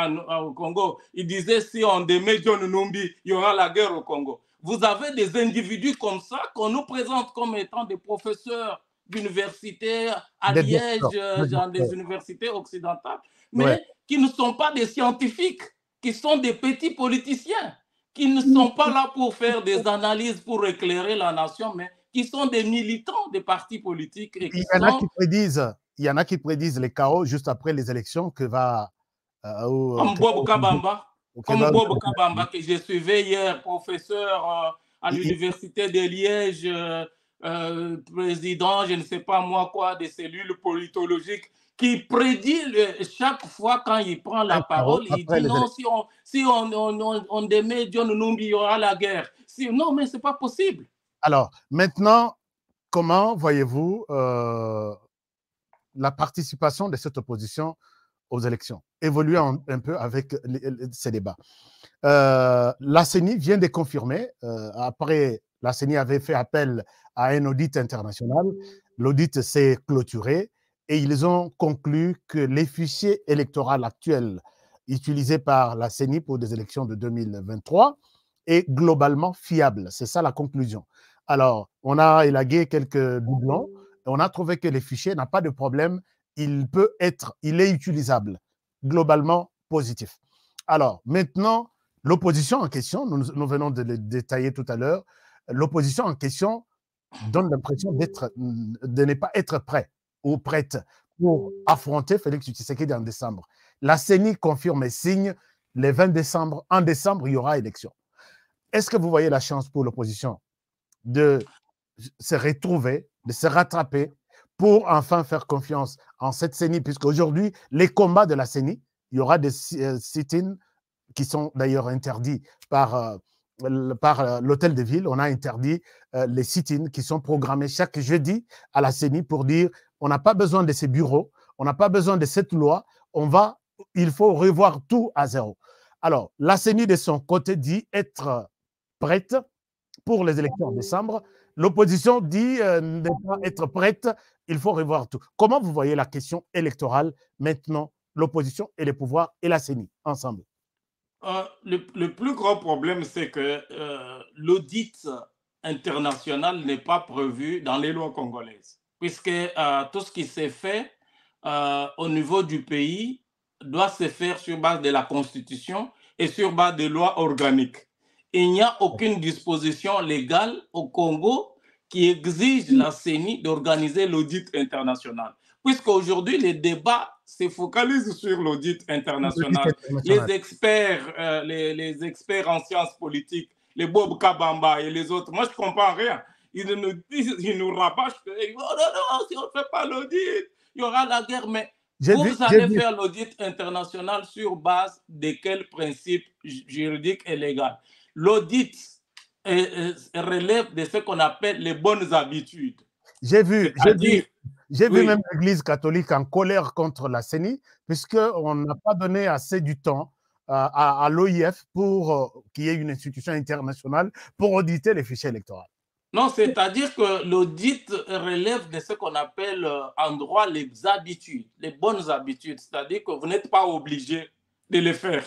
au Congo. Il disait si on démet John Numbi, il y aura la guerre au Congo. Vous avez des individus comme ça qu'on nous présente comme étant des professeurs d'université à Liège, dans des universités occidentales, mais qui ne sont pas des scientifiques, qui sont des petits politiciens, qui ne sont pas là pour faire des analyses pour éclairer la nation, mais qui sont des militants des partis politiques. Et il y en a qui prédisent les chaos juste après les élections que va... comme Bob Kabamba, que je suivais hier, professeur à l'université de Liège, président, je ne sais pas moi quoi, des cellules politologiques, qui prédit chaque fois quand il prend la parole, il dit non, si on démet John Numbi, il y aura la guerre. Non, mais ce n'est pas possible. Alors, maintenant, comment voyez-vous la participation de cette opposition aux élections. Évoluons un peu avec ces débats. La CENI vient de confirmer, après la CENI avait fait appel à un audit international, l'audit s'est clôturé et ils ont conclu que les fichiers électoraux actuels utilisés par la CENI pour des élections de 2023 est globalement fiable. C'est ça la conclusion. Alors, on a élagué quelques doublons et on a trouvé que les fichiers n'ont pas de problème. Il est utilisable, globalement positif. Alors, maintenant, l'opposition en question, nous venons de le détailler tout à l'heure, l'opposition en question donne l'impression de ne pas être prêt ou prête pour affronter Félix Tshisekedi en décembre. La CENI confirme et signe le 20 décembre. En décembre, il y aura élection. Est-ce que vous voyez la chance pour l'opposition de se retrouver, de se rattraper pour enfin faire confiance en cette CENI, puisqu'aujourd'hui, les combats de la CENI, il y aura des sit-ins qui sont d'ailleurs interdits par l'hôtel de ville. On a interdit les sit-ins qui sont programmés chaque jeudi à la CENI pour dire on n'a pas besoin de ces bureaux, on n'a pas besoin de cette loi, il faut revoir tout à zéro. Alors, la CENI de son côté dit être prête pour les élections en décembre. L'opposition dit ne pas être prête, il faut revoir tout. Comment vous voyez la question électorale maintenant, l'opposition et les pouvoirs et la CENI ensemble? Le plus grand problème, c'est que l'audit international n'est pas prévu dans les lois congolaises, puisque tout ce qui s'est fait au niveau du pays doit se faire sur base de la Constitution et sur base des lois organiques. Il n'y a aucune disposition légale au Congo qui exige la CENI d'organiser l'audit international. Puisqu'aujourd'hui, les débats se focalisent sur l'audit international. Les experts, les experts en sciences politiques, les Bob Kabamba et les autres, moi je ne comprends rien. Ils nous rabâchent que oh, non, si on ne fait pas l'audit, il y aura la guerre. Mais vous allez faire l'audit international sur base de quels principes juridiques et légaux? L'audit relève de ce qu'on appelle les bonnes habitudes. J'ai vu même l'Église catholique en colère contre la CENI, puisqu'on n'a pas donné assez du temps à l'OIF pour qu'il y ait une institution internationale pour auditer les fichiers électoraux. Non, c'est-à-dire que l'audit relève de ce qu'on appelle en droit les habitudes, les bonnes habitudes. C'est-à-dire que vous n'êtes pas obligé de les faire.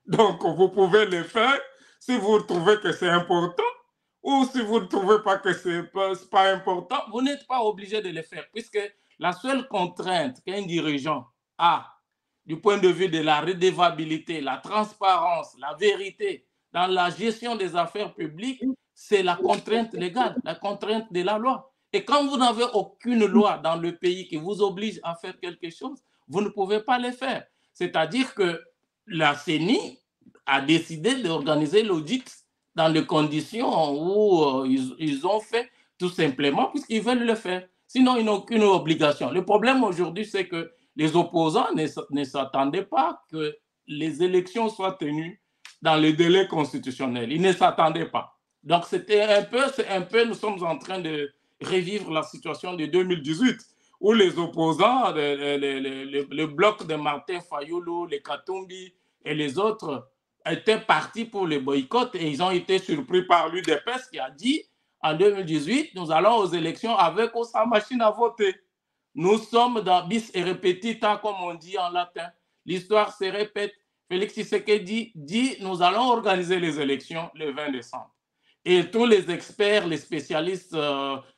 Donc, vous pouvez les faire si vous trouvez que c'est important, ou si vous ne trouvez pas que ce n'est pas important, vous n'êtes pas obligé de les faire, puisque la seule contrainte qu'un dirigeant a du point de vue de la redevabilité, la transparence, la vérité dans la gestion des affaires publiques, c'est la contrainte légale, la contrainte de la loi. Et quand vous n'avez aucune loi dans le pays qui vous oblige à faire quelque chose, vous ne pouvez pas le faire. C'est-à-dire que la CENI a décidé d'organiser l'audit dans les conditions où ils ont fait tout simplement puisqu'ils veulent le faire. Sinon, ils n'ont aucune obligation. Le problème aujourd'hui, c'est que les opposants ne s'attendaient pas que les élections soient tenues dans les délais constitutionnels. Ils ne s'attendaient pas. Donc, c'est un peu, nous sommes en train de revivre la situation de 2018, où les opposants, le bloc de Martin Fayulu, les Katumbi et les autres étaient partis pour le boycott et ils ont été surpris par l'UDPS qui a dit en 2018, nous allons aux élections avec ou sans machine à voter. Nous sommes dans bis et repetita, comme on dit en latin. L'histoire se répète. Félix Tshisekedi dit, nous allons organiser les élections le 20 décembre. Et tous les experts, les spécialistes,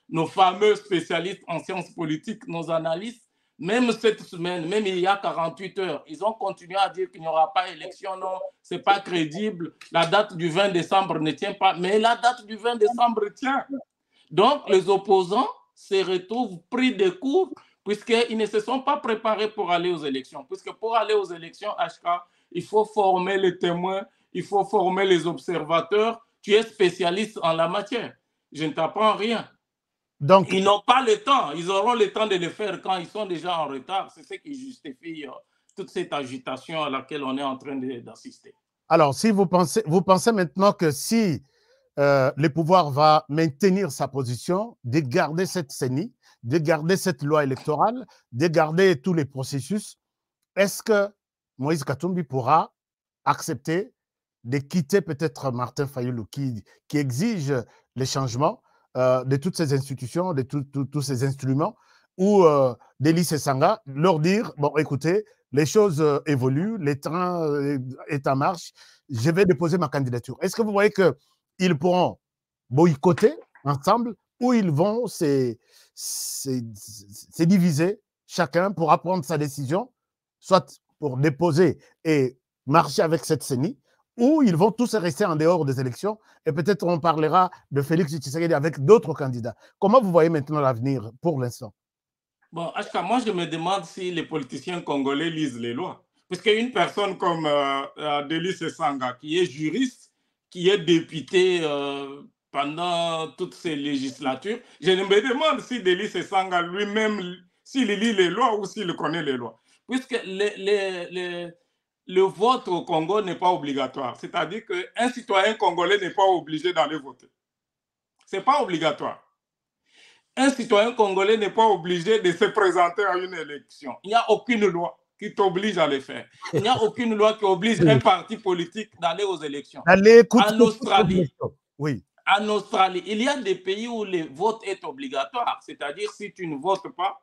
nos fameux spécialistes en sciences politiques, nos analystes, même cette semaine, même il y a 48 heures, ils ont continué à dire qu'il n'y aura pas élection, non, ce n'est pas crédible, la date du 20 décembre ne tient pas, mais la date du 20 décembre tient. Donc, les opposants se retrouvent pris de court puisqu'ils ne se sont pas préparés pour aller aux élections. Puisque pour aller aux élections, HK, il faut former les témoins, il faut former les observateurs. Tu es spécialiste en la matière. Je ne t'apprends rien. Donc, ils n'ont pas le temps. Ils auront le temps de le faire quand ils sont déjà en retard. C'est ce qui justifie toute cette agitation à laquelle on est en train d'assister. Alors, si vous pensez maintenant que si le pouvoir va maintenir sa position, de garder cette CENI, de garder cette loi électorale, de garder tous les processus, est-ce que Moïse Katumbi pourra accepter de quitter peut-être Martin Fayulu qui exige les changements de toutes ces institutions, de tous ces instruments, ou Delis Esanga leur dire, bon, écoutez, les choses évoluent, les trains est en marche, je vais déposer ma candidature. Est-ce que vous voyez qu'ils pourront boycotter ensemble ou ils vont se diviser chacun pour prendre sa décision, soit pour déposer et marcher avec cette CENI, ou ils vont tous rester en dehors des élections et peut-être on parlera de Félix Tshisekedi avec d'autres candidats. Comment vous voyez maintenant l'avenir pour l'instant? Bon, Ashka, moi je me demande si les politiciens congolais lisent les lois. Parce qu'une personne comme Delis Esanga, qui est juriste, qui est député pendant toutes ces législatures, je me demande si Delis Esanga lui-même, s'il lit les lois ou s'il connaît les lois. Puisque le vote au Congo n'est pas obligatoire. C'est-à-dire qu'un citoyen congolais n'est pas obligé d'aller voter. Ce n'est pas obligatoire. Un citoyen congolais n'est pas obligé de se présenter à une élection. Il n'y a aucune loi qui t'oblige à le faire. Il n'y a aucune loi qui oblige un parti politique d'aller aux élections. En Australie, oui. En Australie, il y a des pays où le vote est obligatoire. C'est-à-dire si tu ne votes pas,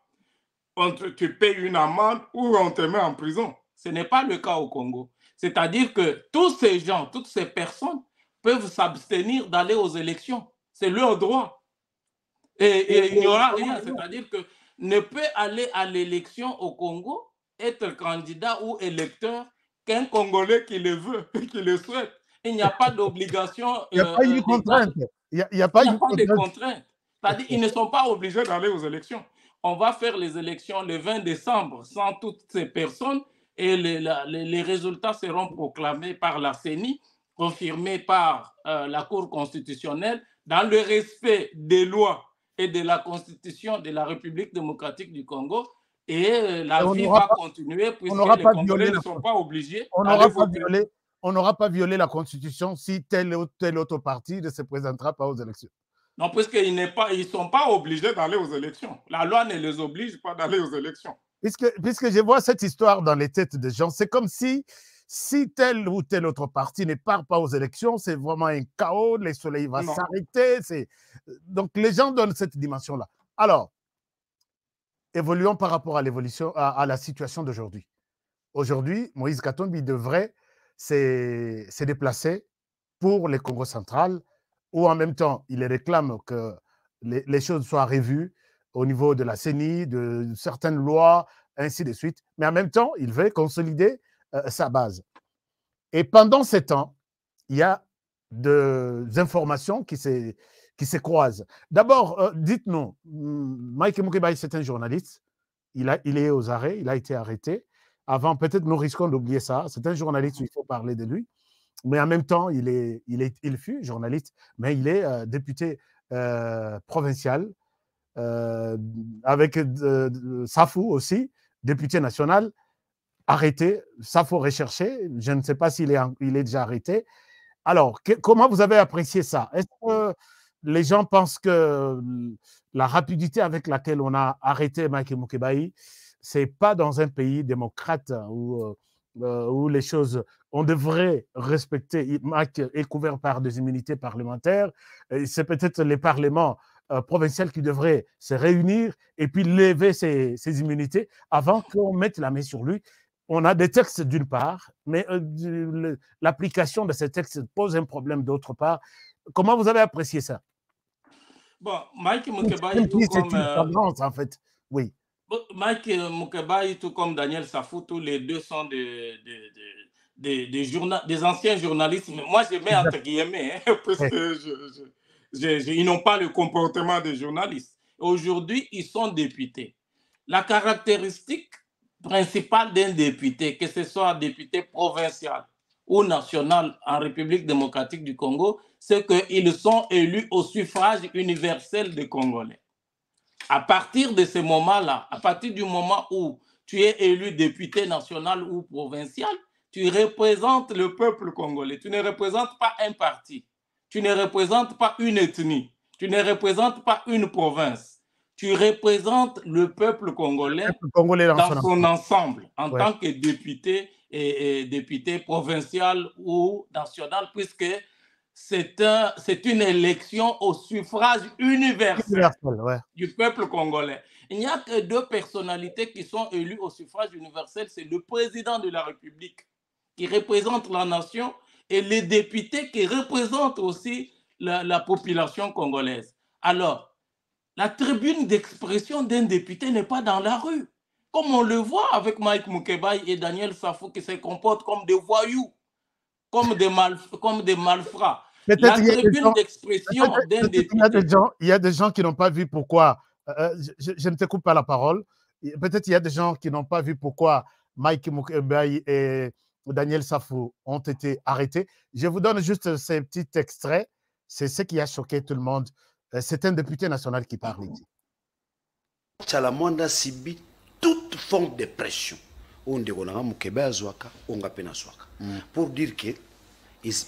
tu payes une amende ou on te met en prison. Ce n'est pas le cas au Congo. C'est-à-dire que tous ces gens, toutes ces personnes peuvent s'abstenir d'aller aux élections. C'est leur droit. Et il n'y aura rien. C'est-à-dire que ne peut aller à l'élection au Congo, être candidat ou électeur qu'un Congolais qui le veut, qui le souhaite. Il n'y a pas d'obligation. Il n'y a pas une contrainte. Il n'y a pas de contrainte. C'est-à-dire qu'ils ne sont pas obligés d'aller aux élections. On va faire les élections le 20 décembre sans toutes ces personnes et les résultats seront proclamés par la CENI, confirmés par la Cour constitutionnelle dans le respect des lois et de la Constitution de la République démocratique du Congo. Et la vie va continuer puisque les Congolais ne sont pas obligés d'aller voter. On n'aura pas violé la Constitution si tel ou tel autre parti ne se présentera pas aux élections. Non, puisqu'ils ne sont pas obligés d'aller aux élections. La loi ne les oblige pas d'aller aux élections. Puisque je vois cette histoire dans les têtes des gens, c'est comme si tel ou tel autre parti ne part pas aux élections, c'est vraiment un chaos, le soleil va s'arrêter. Donc les gens donnent cette dimension-là. Alors, évoluons par rapport à la situation d'aujourd'hui. Aujourd'hui, Moïse Katumbi devrait se déplacer pour le Congo central, où en même temps, il réclame que les choses soient revues au niveau de la CENI, de certaines lois, ainsi de suite. Mais en même temps, il veut consolider sa base. Et pendant ces temps, il y a des informations qui se croisent. D'abord, dites-nous, Mike Mukebai, c'est un journaliste. Il est aux arrêts, il a été arrêté. Avant, peut-être nous risquons d'oublier ça. C'est un journaliste, il faut parler de lui. Mais en même temps, il fut journaliste, mais il est député provincial, avec Safou aussi, député national, arrêté, Safou recherché. Je ne sais pas s'il est déjà arrêté. Alors, comment vous avez apprécié ça? Est-ce que les gens pensent que la rapidité avec laquelle on a arrêté Mike Mukebai, c'est pas dans un pays démocrate où les choses, on devrait respecter, Mike est couvert par des immunités parlementaires, c'est peut-être les parlements provinciaux qui devraient se réunir et puis lever ces immunités avant qu'on mette la main sur lui. On a des textes d'une part, mais l'application de ces textes pose un problème d'autre part. Comment vous avez apprécié ça? Bon, Mike Mukebai, tout comme... en fait, oui. Mike Mukebai, tout comme Daniel Safou, tous les deux sont des anciens journalistes. Mais moi, je mets entre guillemets, hein, parce que ils n'ont pas le comportement des journalistes. Aujourd'hui, ils sont députés. La caractéristique principale d'un député, que ce soit député provincial ou national en République démocratique du Congo, c'est qu'ils sont élus au suffrage universel des Congolais. À partir de ce moment-là, à partir du moment où tu es élu député national ou provincial, tu représentes le peuple congolais. Tu ne représentes pas un parti. Tu ne représentes pas une ethnie. Tu ne représentes pas une province. tu représentes le peuple congolais dans son ensemble, en ouais. tant que député et député provincial ou national, puisque c'est une élection au suffrage universel ouais. du peuple congolais. Il n'y a que deux personnalités qui sont élues au suffrage universel, c'est le président de la République qui représente la nation et les députés qui représentent aussi la population congolaise. Alors, la tribune d'expression d'un député n'est pas dans la rue, comme on le voit avec Mike Mukebai et Daniel Safou qui se comportent comme des voyous, comme des malfrats. La tribune d'expression d'un député... Il y a des gens qui n'ont pas vu pourquoi... je ne te coupe pas la parole. Peut-être il y a des gens qui n'ont pas vu pourquoi Mike Mukebai et Daniel Safou ont été arrêtés. Je vous donne juste ces petits extraits. C'est ce qui a choqué tout le monde. C'est un député national qui parle ici. Chalamwanda subit toute forme de pression. Pour dire que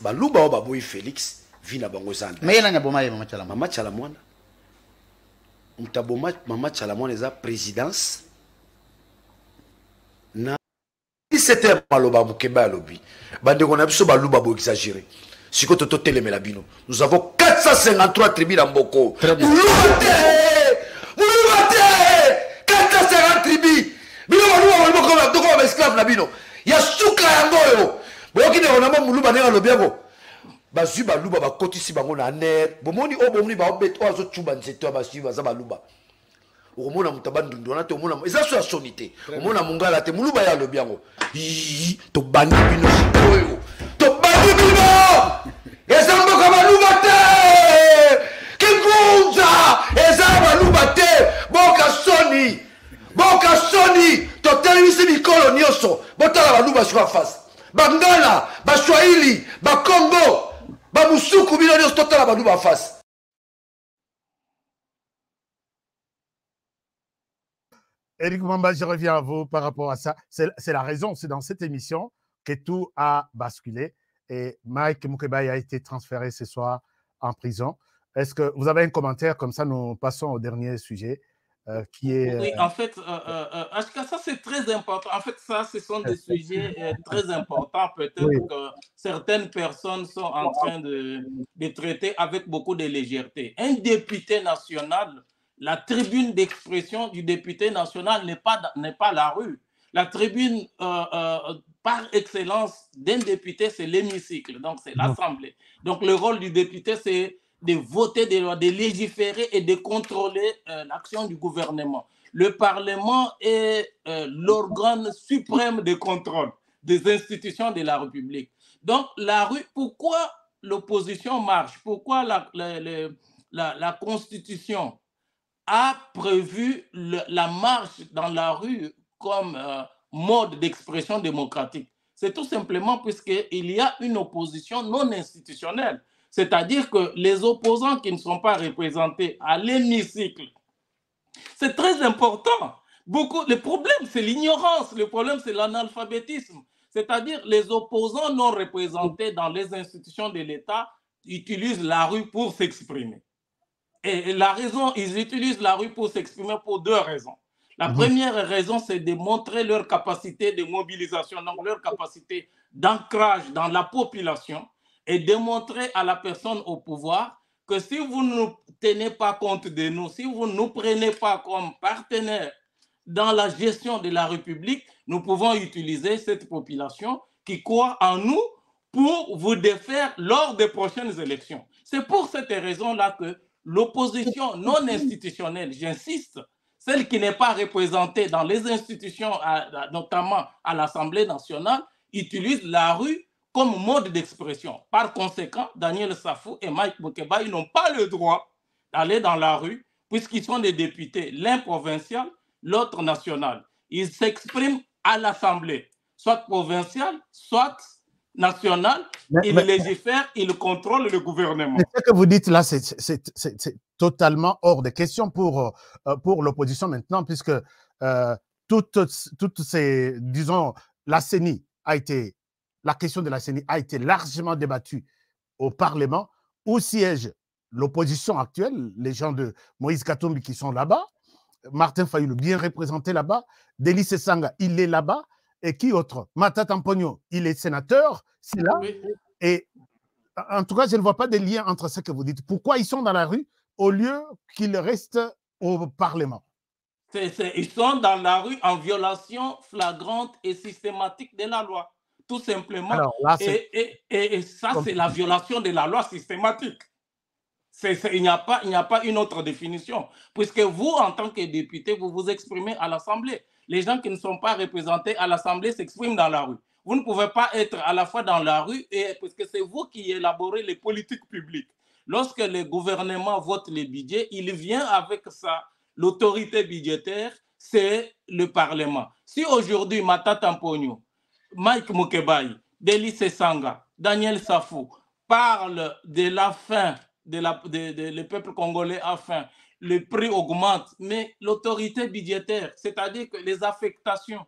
Baluba Baboui Félix vit à Bangozanda. Mais il y a Mama Chalamwanda. Mama Chalamwanda est la présidence. Si c'était Maloba Mukeba Lobby, on a besoin de Baluba exagéré. Si nous avons 453 tribus dans Boko. 450 tribus. Il y a Souka Yangoyo. Baluba bakotisi bango na ner. Bomoni obomni ba obet ozo chuba nseto basiba za baluba. Omona mutabandu ndona te omona eza so sonité. Omona mungala te muluba ya lobiango. To bandi bino oyo. To bandi bino. Eza mboka baluba te. Kikunza eza baluba te. Boka soni. To televisi mikolo nyoso. Botala baluba sur face. Bangala, Baswahili, Bakongo, Bamusuku, Bilonios, Total, Badouba face. Éric Mamba, je reviens à vous par rapport à ça. C'est la raison, c'est dans cette émission que tout a basculé et Mike Mukebai a été transféré ce soir en prison. Est-ce que vous avez un commentaire? Comme ça, nous passons au dernier sujet. Qui est, oui, en fait, ça c'est très important. En fait, ça, ce sont des sujets très importants. Peut-être que certaines personnes sont en train de traiter avec beaucoup de légèreté. Un député national, la tribune d'expression du député national n'est pas la rue. La tribune, par excellence, d'un député, c'est l'hémicycle, donc c'est l'Assemblée. Donc le rôle du député, c'est de voter des lois, de légiférer et de contrôler l'action du gouvernement. Le Parlement est l'organe suprême de contrôle des institutions de la République. Donc, la rue, pourquoi l'opposition marche? Pourquoi la Constitution a prévu la marche dans la rue comme mode d'expression démocratique? C'est tout simplement puisqu'il y a une opposition non institutionnelle. C'est-à-dire que les opposants qui ne sont pas représentés à l'hémicycle, c'est très important. Le problème, c'est l'ignorance. Le problème, c'est l'analphabétisme. C'est-à-dire les opposants non représentés dans les institutions de l'État utilisent la rue pour s'exprimer. Et la raison, ils utilisent la rue pour s'exprimer pour deux raisons. La première raison, c'est de montrer leur capacité de mobilisation, donc leur capacité d'ancrage dans la population, et démontrer à la personne au pouvoir que si vous ne tenez pas compte de nous, si vous ne nous prenez pas comme partenaires dans la gestion de la République, nous pouvons utiliser cette population qui croit en nous pour vous défaire lors des prochaines élections. C'est pour cette raison-là que l'opposition non institutionnelle, j'insiste, celle qui n'est pas représentée dans les institutions, notamment à l'Assemblée nationale, utilise la rue comme mode d'expression. Par conséquent, Daniel Safou et Mike Mukebai n'ont pas le droit d'aller dans la rue puisqu'ils sont des députés, l'un provincial, l'autre national. Ils s'expriment à l'Assemblée, soit provinciale, soit nationale. Ils légifèrent, ils contrôlent le gouvernement. Ce que vous dites là, c'est totalement hors de question pour l'opposition maintenant, puisque toutes ces, disons, la CENI a été... La question de la CENI a été largement débattue au Parlement, où siège l'opposition actuelle, les gens de Moïse Katumbi qui sont là-bas, Martin Fayulu, bien représenté là-bas. Délice Sanga, il est là-bas. Et qui autre? Matata Mpogno, il est sénateur, c'est là. Oui. Et en tout cas, je ne vois pas de lien entre ce que vous dites. Pourquoi ils sont dans la rue au lieu qu'ils restent au Parlement? Ils sont dans la rue en violation flagrante et systématique de la loi, tout simplement. Alors, là, et ça, c'est la violation de la loi systématique. Il n'y a pas une autre définition. Puisque vous, en tant que député, vous vous exprimez à l'Assemblée. Les gens qui ne sont pas représentés à l'Assemblée s'expriment dans la rue. Vous ne pouvez pas être à la fois dans la rue, puisque c'est vous qui élaborez les politiques publiques. Lorsque le gouvernement vote les budgets, il vient avec ça. L'autorité budgétaire, c'est le Parlement. Si aujourd'hui, Matata Mpogno, Mike Mukebai, Délice Sanga, Daniel Safou parlent de la faim, le peuple congolais a faim, le prix augmente, mais l'autorité budgétaire, c'est-à-dire que les affectations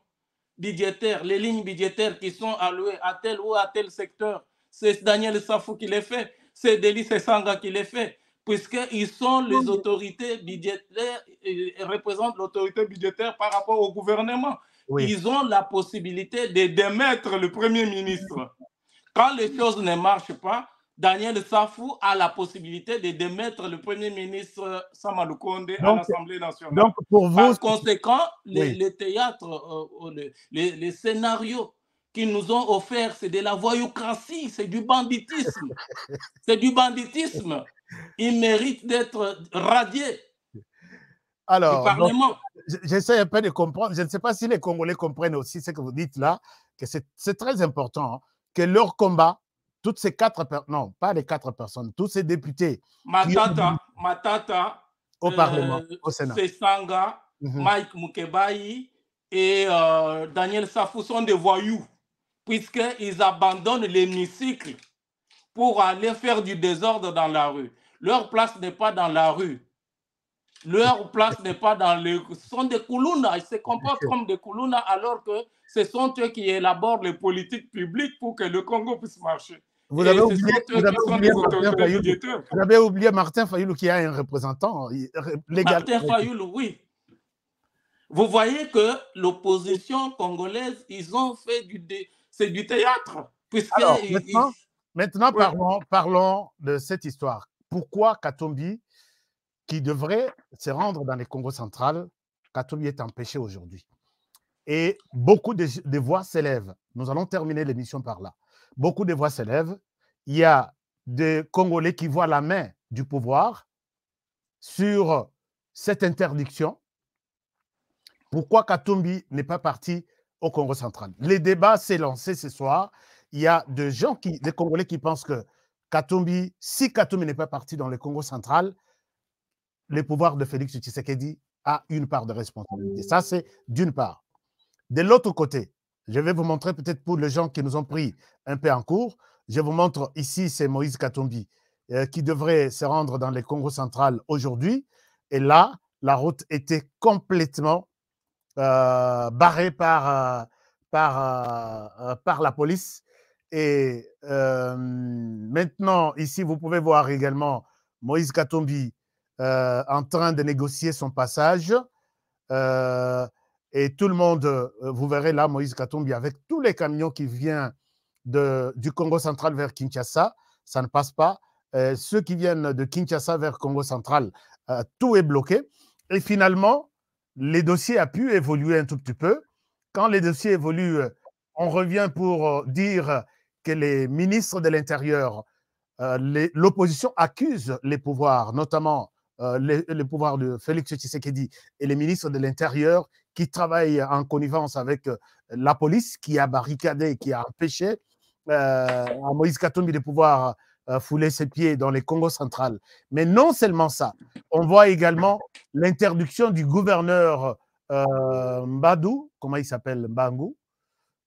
budgétaires, les lignes budgétaires qui sont allouées à tel ou à tel secteur, c'est Daniel Safou qui les fait, c'est Délice Sanga qui les fait, puisqu'ils sont les autorités budgétaires, ils représentent l'autorité budgétaire par rapport au gouvernement. Oui. Ils ont la possibilité de démettre le Premier ministre. Quand les choses ne marchent pas, Daniel Safou a la possibilité de démettre le Premier ministre Sama Lukonde à l'Assemblée nationale. Donc pour vous, par conséquent, les théâtres, les scénarios qu'ils nous ont offerts, c'est de la voyoucratie, c'est du banditisme. C'est du banditisme. Ils méritent d'être radiés. Alors, du Parlement. J'essaie un peu de comprendre. Je ne sais pas si les Congolais comprennent aussi ce que vous dites là, que c'est très important, hein, que leur combat, toutes ces 4 personnes, non, pas les 4 personnes, tous ces députés. Matata, au Parlement, au Sénat. Sanga, Mike Mukebai et Daniel Safou sont des voyous, puisqu'ils abandonnent l'hémicycle pour aller faire du désordre dans la rue. Leur place n'est pas dans la rue. Leur place n'est pas dans les... Ce sont des koulouna. Ils se comportent comme des koulouna alors que ce sont eux qui élaborent les politiques publiques pour que le Congo puisse marcher. Vous avez oublié Martin Fayulu qui a un représentant légal. Martin Fayulu, oui. Vous voyez que l'opposition congolaise, ils ont fait c'est du théâtre. Alors, maintenant parlons de cette histoire. Pourquoi Katumbi, qui devrait se rendre dans les Congo central, Katumbi est empêché aujourd'hui? Et beaucoup de voix s'élèvent. Nous allons terminer l'émission par là. Beaucoup de voix s'élèvent. Il y a des Congolais qui voient la main du pouvoir sur cette interdiction. Pourquoi Katumbi n'est pas parti au Congo central? Le débat s'est lancé ce soir. Il y a des Congolais qui pensent que Katumbi, si Katumbi n'est pas parti dans le Congo central, le pouvoir de Félix Tshisekedi a une part de responsabilité. Ça, c'est d'une part. De l'autre côté, je vais vous montrer peut-être pour les gens qui nous ont pris un peu en cours, je vous montre ici, c'est Moïse Katumbi qui devrait se rendre dans le Congo central aujourd'hui. Et là, la route était complètement barrée par la police. Et maintenant, ici, vous pouvez voir également Moïse Katumbi en train de négocier son passage. Et tout le monde, vous verrez là, Moïse Katumbi, avec tous les camions qui viennent du Congo central vers Kinshasa, ça ne passe pas. Ceux qui viennent de Kinshasa vers Congo central, tout est bloqué. Et finalement, les dossiers ont pu évoluer un tout petit peu. Quand les dossiers évoluent, on revient pour dire que les ministres de l'Intérieur, l'opposition accuse les pouvoirs, notamment les pouvoirs de Félix Tshisekedi et les ministres de l'Intérieur qui travaillent en connivence avec la police qui a barricadé, qui a empêché à Moïse Katumbi de pouvoir fouler ses pieds dans les Congo central. Mais non seulement ça, on voit également l'interdiction du gouverneur Mbadou, comment il s'appelle, Mbangou,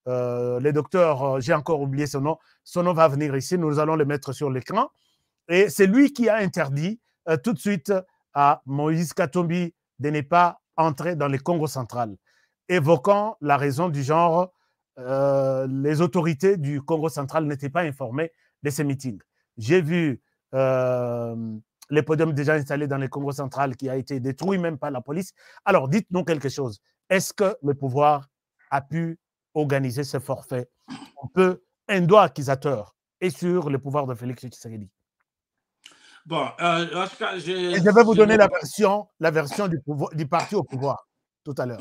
le docteur, j'ai encore oublié son nom va venir ici, nous allons le mettre sur l'écran, et c'est lui qui a interdit tout de suite à Moïse Katumbi de ne pas entrer dans les Congo central, évoquant la raison du genre les autorités du Congo central n'étaient pas informées de ces meetings. J'ai vu les podiums déjà installés dans le Congo central qui a été détruit même par la police. Alors, dites-nous quelque chose. Est-ce que le pouvoir a pu organiser ce forfait un peu indo-accusateur et sur le pouvoir de Félix Tshisekedi? Bon, je vais vous donner la version du parti au pouvoir tout à l'heure.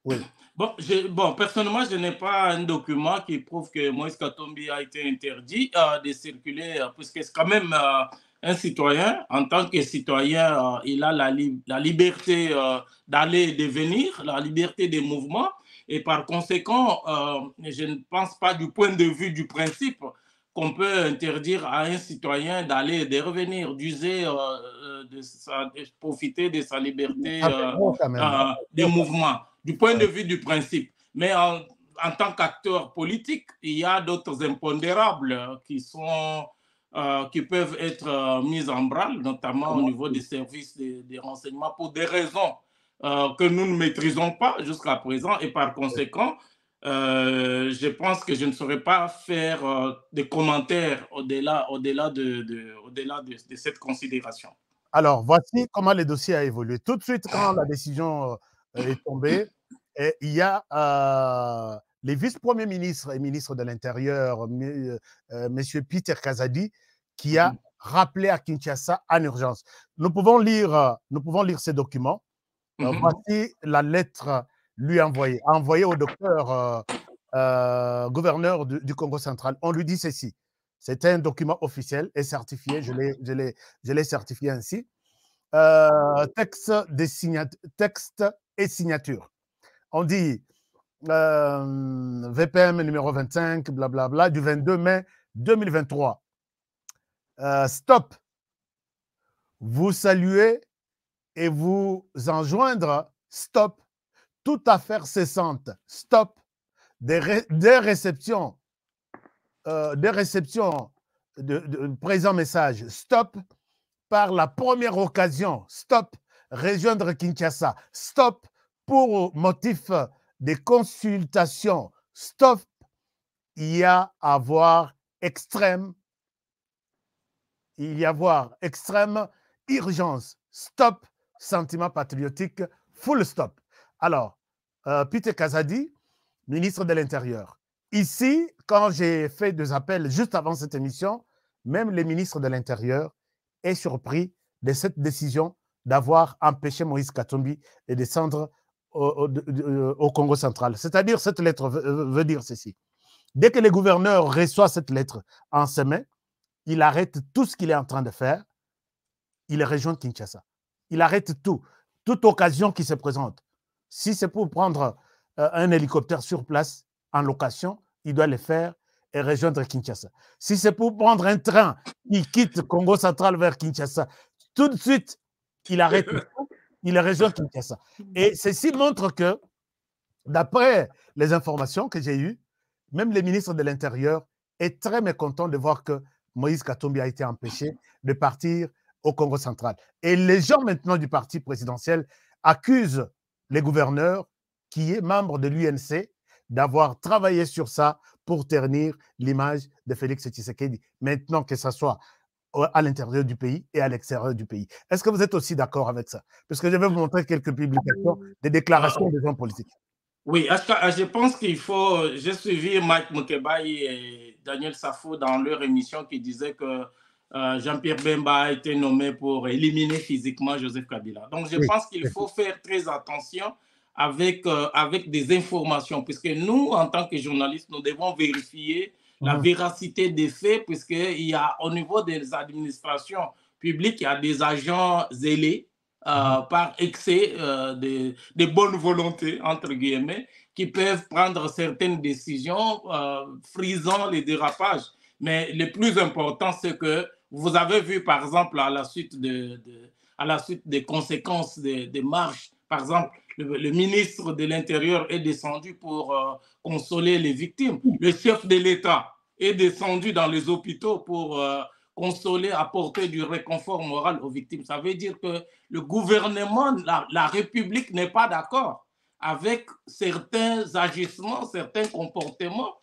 Oui. Bon, personnellement, je n'ai pas un document qui prouve que Moïse Katumbi a été interdit de circuler, puisque c'est quand même un citoyen. En tant que citoyen, il a la liberté d'aller et de venir, la liberté des mouvements. Et par conséquent, je ne pense pas du point de vue du principe qu'on peut interdire à un citoyen d'aller et de revenir, d'user, de profiter de sa liberté des mouvements, du point de vue du principe. Mais en tant qu'acteur politique, il y a d'autres impondérables qui peuvent être mis en branle, notamment au niveau des services des renseignements, pour des raisons que nous ne maîtrisons pas jusqu'à présent, et par conséquent, je pense que je ne saurais pas faire des commentaires au-delà de cette considération. Alors, voici comment le dossier a évolué. Tout de suite, quand la décision est tombée, il y a les vice-premiers ministres et ministres de l'Intérieur, M. Peter Kazadi, qui a rappelé à Kinshasa en urgence. Nous pouvons lire ces documents. Voici la lettre lui envoyée au docteur gouverneur du Congo central. On lui dit ceci. C'est un document officiel et certifié. Je l'ai certifié ainsi. Texte et signature. On dit VPM numéro 25, blablabla, du 22 mai 2023. Stop. Vous saluez et vous enjoindre, stop, toute affaire cessante, stop, des réceptions de présent message, stop, par la première occasion, stop, rejoindre Kinshasa, stop, pour motif de consultation, stop, il y a avoir extrême urgence, stop, sentiment patriotique, full stop. Alors, Peter Kazadi, ministre de l'Intérieur. Ici, quand j'ai fait des appels juste avant cette émission, même le ministre de l'Intérieur est surpris de cette décision d'avoir empêché Moïse Katumbi de descendre au Congo central. C'est-à-dire, cette lettre veut dire ceci. Dès que le gouverneur reçoit cette lettre en ses mains, il arrête tout ce qu'il est en train de faire, il rejoint Kinshasa. Il arrête tout, toute occasion qui se présente. Si c'est pour prendre un hélicoptère sur place, en location, il doit le faire et rejoindre Kinshasa. Si c'est pour prendre un train qui quitte Congo central vers Kinshasa, tout de suite, il arrête tout, il rejoint Kinshasa. Et ceci montre que, d'après les informations que j'ai eues, même le ministre de l'Intérieur est très mécontent de voir que Moïse Katumbi a été empêché de partir au Congo central. Et les gens maintenant du parti présidentiel accusent les gouverneurs, qui est membre de l'UNC, d'avoir travaillé sur ça pour ternir l'image de Félix Tshisekedi, maintenant que ce soit à l'intérieur du pays et à l'extérieur du pays. Est-ce que vous êtes aussi d'accord avec ça? Parce que je vais vous montrer quelques publications, des déclarations des hommes politiques. Oui, je pense qu'il faut... J'ai suivi Mike Mukebai et Daniel Safo dans leur émission qui disaient que Jean-Pierre Bemba a été nommé pour éliminer physiquement Joseph Kabila. Donc, je pense qu'il faut faire très attention avec des informations, puisque nous, en tant que journalistes, nous devons vérifier la véracité des faits, puisqu'il y a, au niveau des administrations publiques, il y a des agents zélés par excès de bonne volonté, entre guillemets, qui peuvent prendre certaines décisions frisant les dérapages. Mais le plus important, c'est que vous avez vu, par exemple, à la suite des conséquences des marches, par exemple, le ministre de l'Intérieur est descendu pour consoler les victimes. Le chef de l'État est descendu dans les hôpitaux pour consoler, apporter du réconfort moral aux victimes. Ça veut dire que le gouvernement, la République n'est pas d'accord avec certains agissements, certains comportements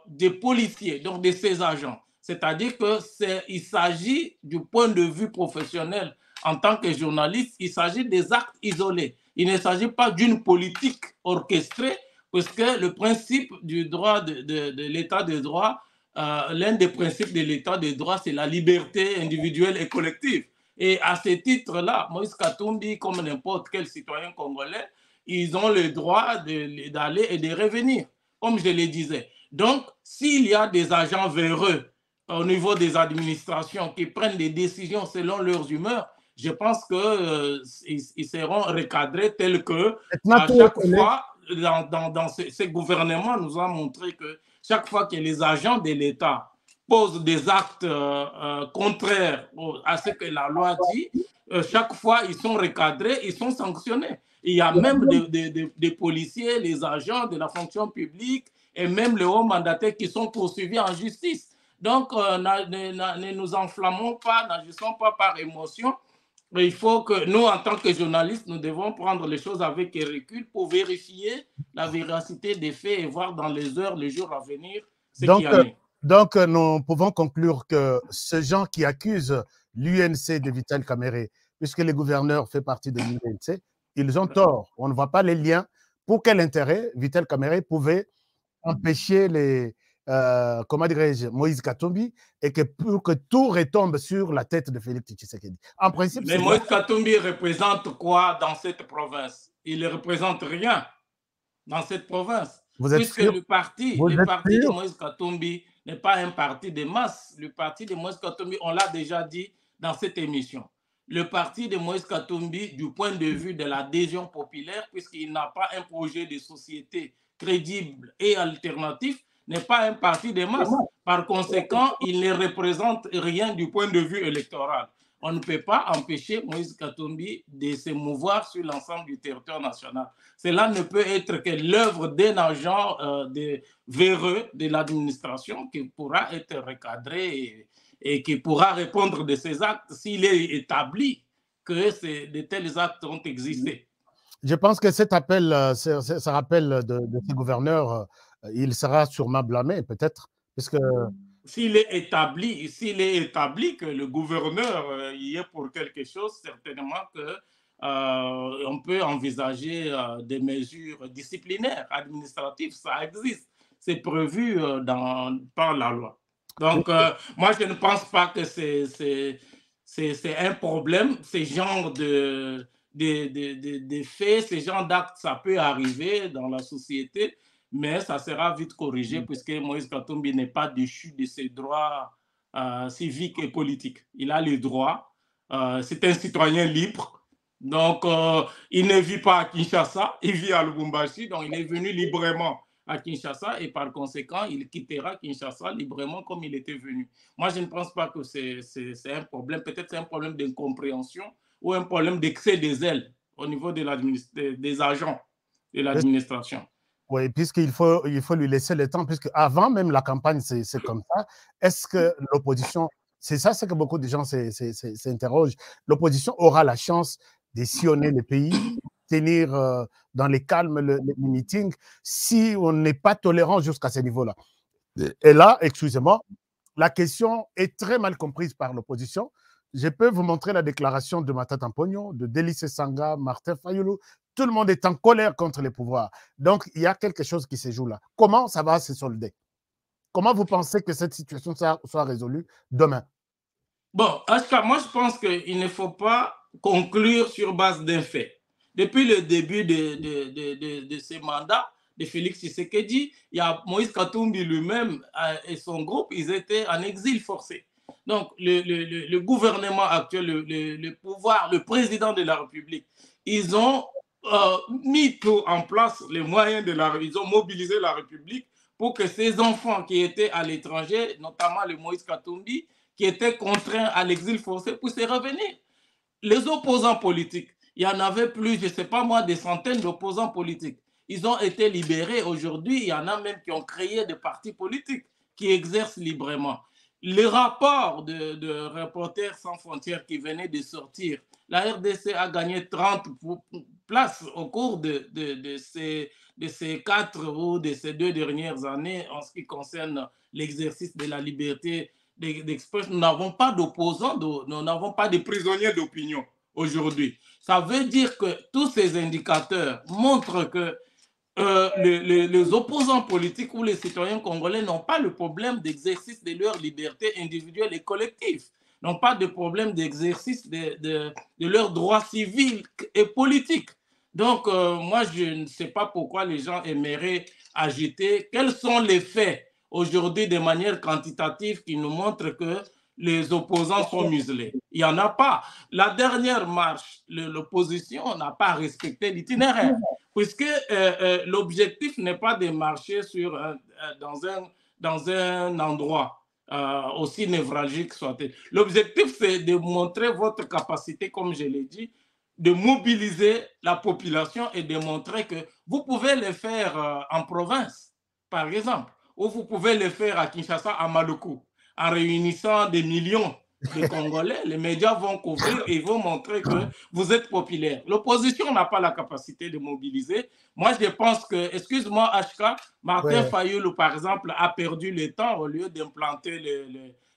des policiers, donc de ces agents. C'est-à-dire qu'il s'agit du point de vue professionnel. En tant que journaliste, il s'agit des actes isolés. Il ne s'agit pas d'une politique orchestrée, puisque le principe du droit de l'état de droit, l'un des principes de l'état de droit, c'est la liberté individuelle et collective. Et à ce titre-là, Moïse Katumbi, comme n'importe quel citoyen congolais, ils ont le droit d'aller et de revenir, comme je le disais. Donc, s'il y a des agents véreux au niveau des administrations qui prennent des décisions selon leurs humeurs, je pense qu'ils seront recadrés tels que à chaque fois, dans ce gouvernement nous a montré que chaque fois que les agents de l'État posent des actes contraires à ce que la loi dit, chaque fois ils sont recadrés, ils sont sanctionnés. Il y a même des policiers, les agents de la fonction publique et même les hauts mandataires qui sont poursuivis en justice. Donc, ne nous enflammons pas, n'agissons pas par émotion. Mais il faut que nous, en tant que journalistes, nous devons prendre les choses avec recul pour vérifier la véracité des faits et voir dans les heures, les jours à venir ce qu'il y en est. Donc, nous pouvons conclure que ces gens qui accusent l'UNC de Vital Kamerhe, puisque le gouverneur fait partie de l'UNC, ils ont tort. On ne voit pas les liens. Pour quel intérêt Vital Kamerhe pouvait empêcher comment dirais-je, Moïse Katumbi, et que pour que tout retombe sur la tête de Félix Tshisekedi. En principe, mais Moïse Katumbi représente quoi dans cette province? Il ne représente rien dans cette province. Puisque le parti de Moïse Katumbi n'est pas un parti de masse. Le parti de Moïse Katumbi, on l'a déjà dit dans cette émission. Le parti de Moïse Katumbi, du point de vue de l'adhésion populaire, puisqu'il n'a pas un projet de société crédible et alternatif, n'est pas un parti de masse. Par conséquent, il ne représente rien du point de vue électoral. On ne peut pas empêcher Moïse Katumbi de se mouvoir sur l'ensemble du territoire national. Cela ne peut être que l'œuvre d'un agent véreux de l'administration qui pourra être recadré et qui pourra répondre de ses actes s'il est établi que de tels actes ont existé. Je pense que cet appel, ce rappel de ces gouverneurs, il sera sûrement blâmé, peut-être, puisque... S'il est établi que le gouverneur y est pour quelque chose, certainement qu'on peut envisager des mesures disciplinaires, administratives, ça existe. C'est prévu par la loi. Donc, moi, je ne pense pas que c'est un problème. Ce genre de faits, ce genre d'actes, ça peut arriver dans la société, mais ça sera vite corrigé puisque Moïse Katumbi n'est pas déchu de ses droits civiques et politiques. Il a les droits. C'est un citoyen libre. Donc, il ne vit pas à Kinshasa, il vit à Lubumbashi. Donc, il est venu librement à Kinshasa et par conséquent, il quittera Kinshasa librement comme il était venu. Moi, je ne pense pas que c'est un problème. Peut-être c'est un problème d'incompréhension ou un problème d'excès des ailes au niveau des agents de l'administration. Oui, puisqu'il faut lui laisser le temps, puisque avant même la campagne, c'est comme ça. Est-ce que l'opposition, c'est ça, c'est que beaucoup de gens s'interrogent, l'opposition aura la chance de sillonner le pays, tenir dans les calmes les meetings, si on n'est pas tolérant jusqu'à ce niveau-là. Et là, excusez-moi, la question est très mal comprise par l'opposition. Je peux vous montrer la déclaration de Matata Mpogno, de Délice Sanga, Martin Fayoulou. Tout le monde est en colère contre les pouvoirs. Donc, il y a quelque chose qui se joue là. Comment ça va se solder? Comment vous pensez que cette situation soit résolue demain? Bon, Ashka, moi, je pense qu'il ne faut pas conclure sur base d'un fait. Depuis le début de ce mandat de Félix Tshisekedi, il y a Moïse Katumbi lui-même et son groupe, ils étaient en exil forcé. Donc, le gouvernement actuel, le pouvoir, le président de la République, ils ont mis tout en place, les moyens ils ont mobilisé la République pour que ces enfants qui étaient à l'étranger, notamment le Moïse Katumbi, qui étaient contraints à l'exil forcé, puissent revenir. Les opposants politiques, il y en avait plus, je ne sais pas moi, des centaines d'opposants politiques. Ils ont été libérés. Aujourd'hui, il y en a même qui ont créé des partis politiques qui exercent librement. Le rapport de Reporters sans frontières qui venait de sortir, la RDC a gagné 30 places au cours de ces 4 ou de ces 2 dernières années en ce qui concerne l'exercice de la liberté d'expression, nous n'avons pas d'opposants, nous n'avons pas de prisonniers d'opinion aujourd'hui. Ça veut dire que tous ces indicateurs montrent que les opposants politiques ou les citoyens congolais n'ont pas le problème d'exercice de leur liberté individuelle et collective, n'ont pas de problème d'exercice de leurs droits civils et politiques. Donc, moi, je ne sais pas pourquoi les gens aimeraient agiter. Quels sont les faits aujourd'hui de manière quantitative qui nous montrent que les opposants sont muselés? Il n'y en a pas. La dernière marche, l'opposition n'a pas respecté l'itinéraire, puisque l'objectif n'est pas de marcher dans un endroit aussi névralgique soit-il. L'objectif, c'est de montrer votre capacité, comme je l'ai dit, de mobiliser la population et de montrer que vous pouvez le faire en province, par exemple, ou vous pouvez le faire à Kinshasa, à Maluku, en réunissant des millions de Congolais. Les médias vont couvrir et vont montrer que vous êtes populaire. L'opposition n'a pas la capacité de mobiliser. Moi, je pense que, excuse-moi, HK, Martin Fayoulou, par exemple, a perdu le temps au lieu d'implanter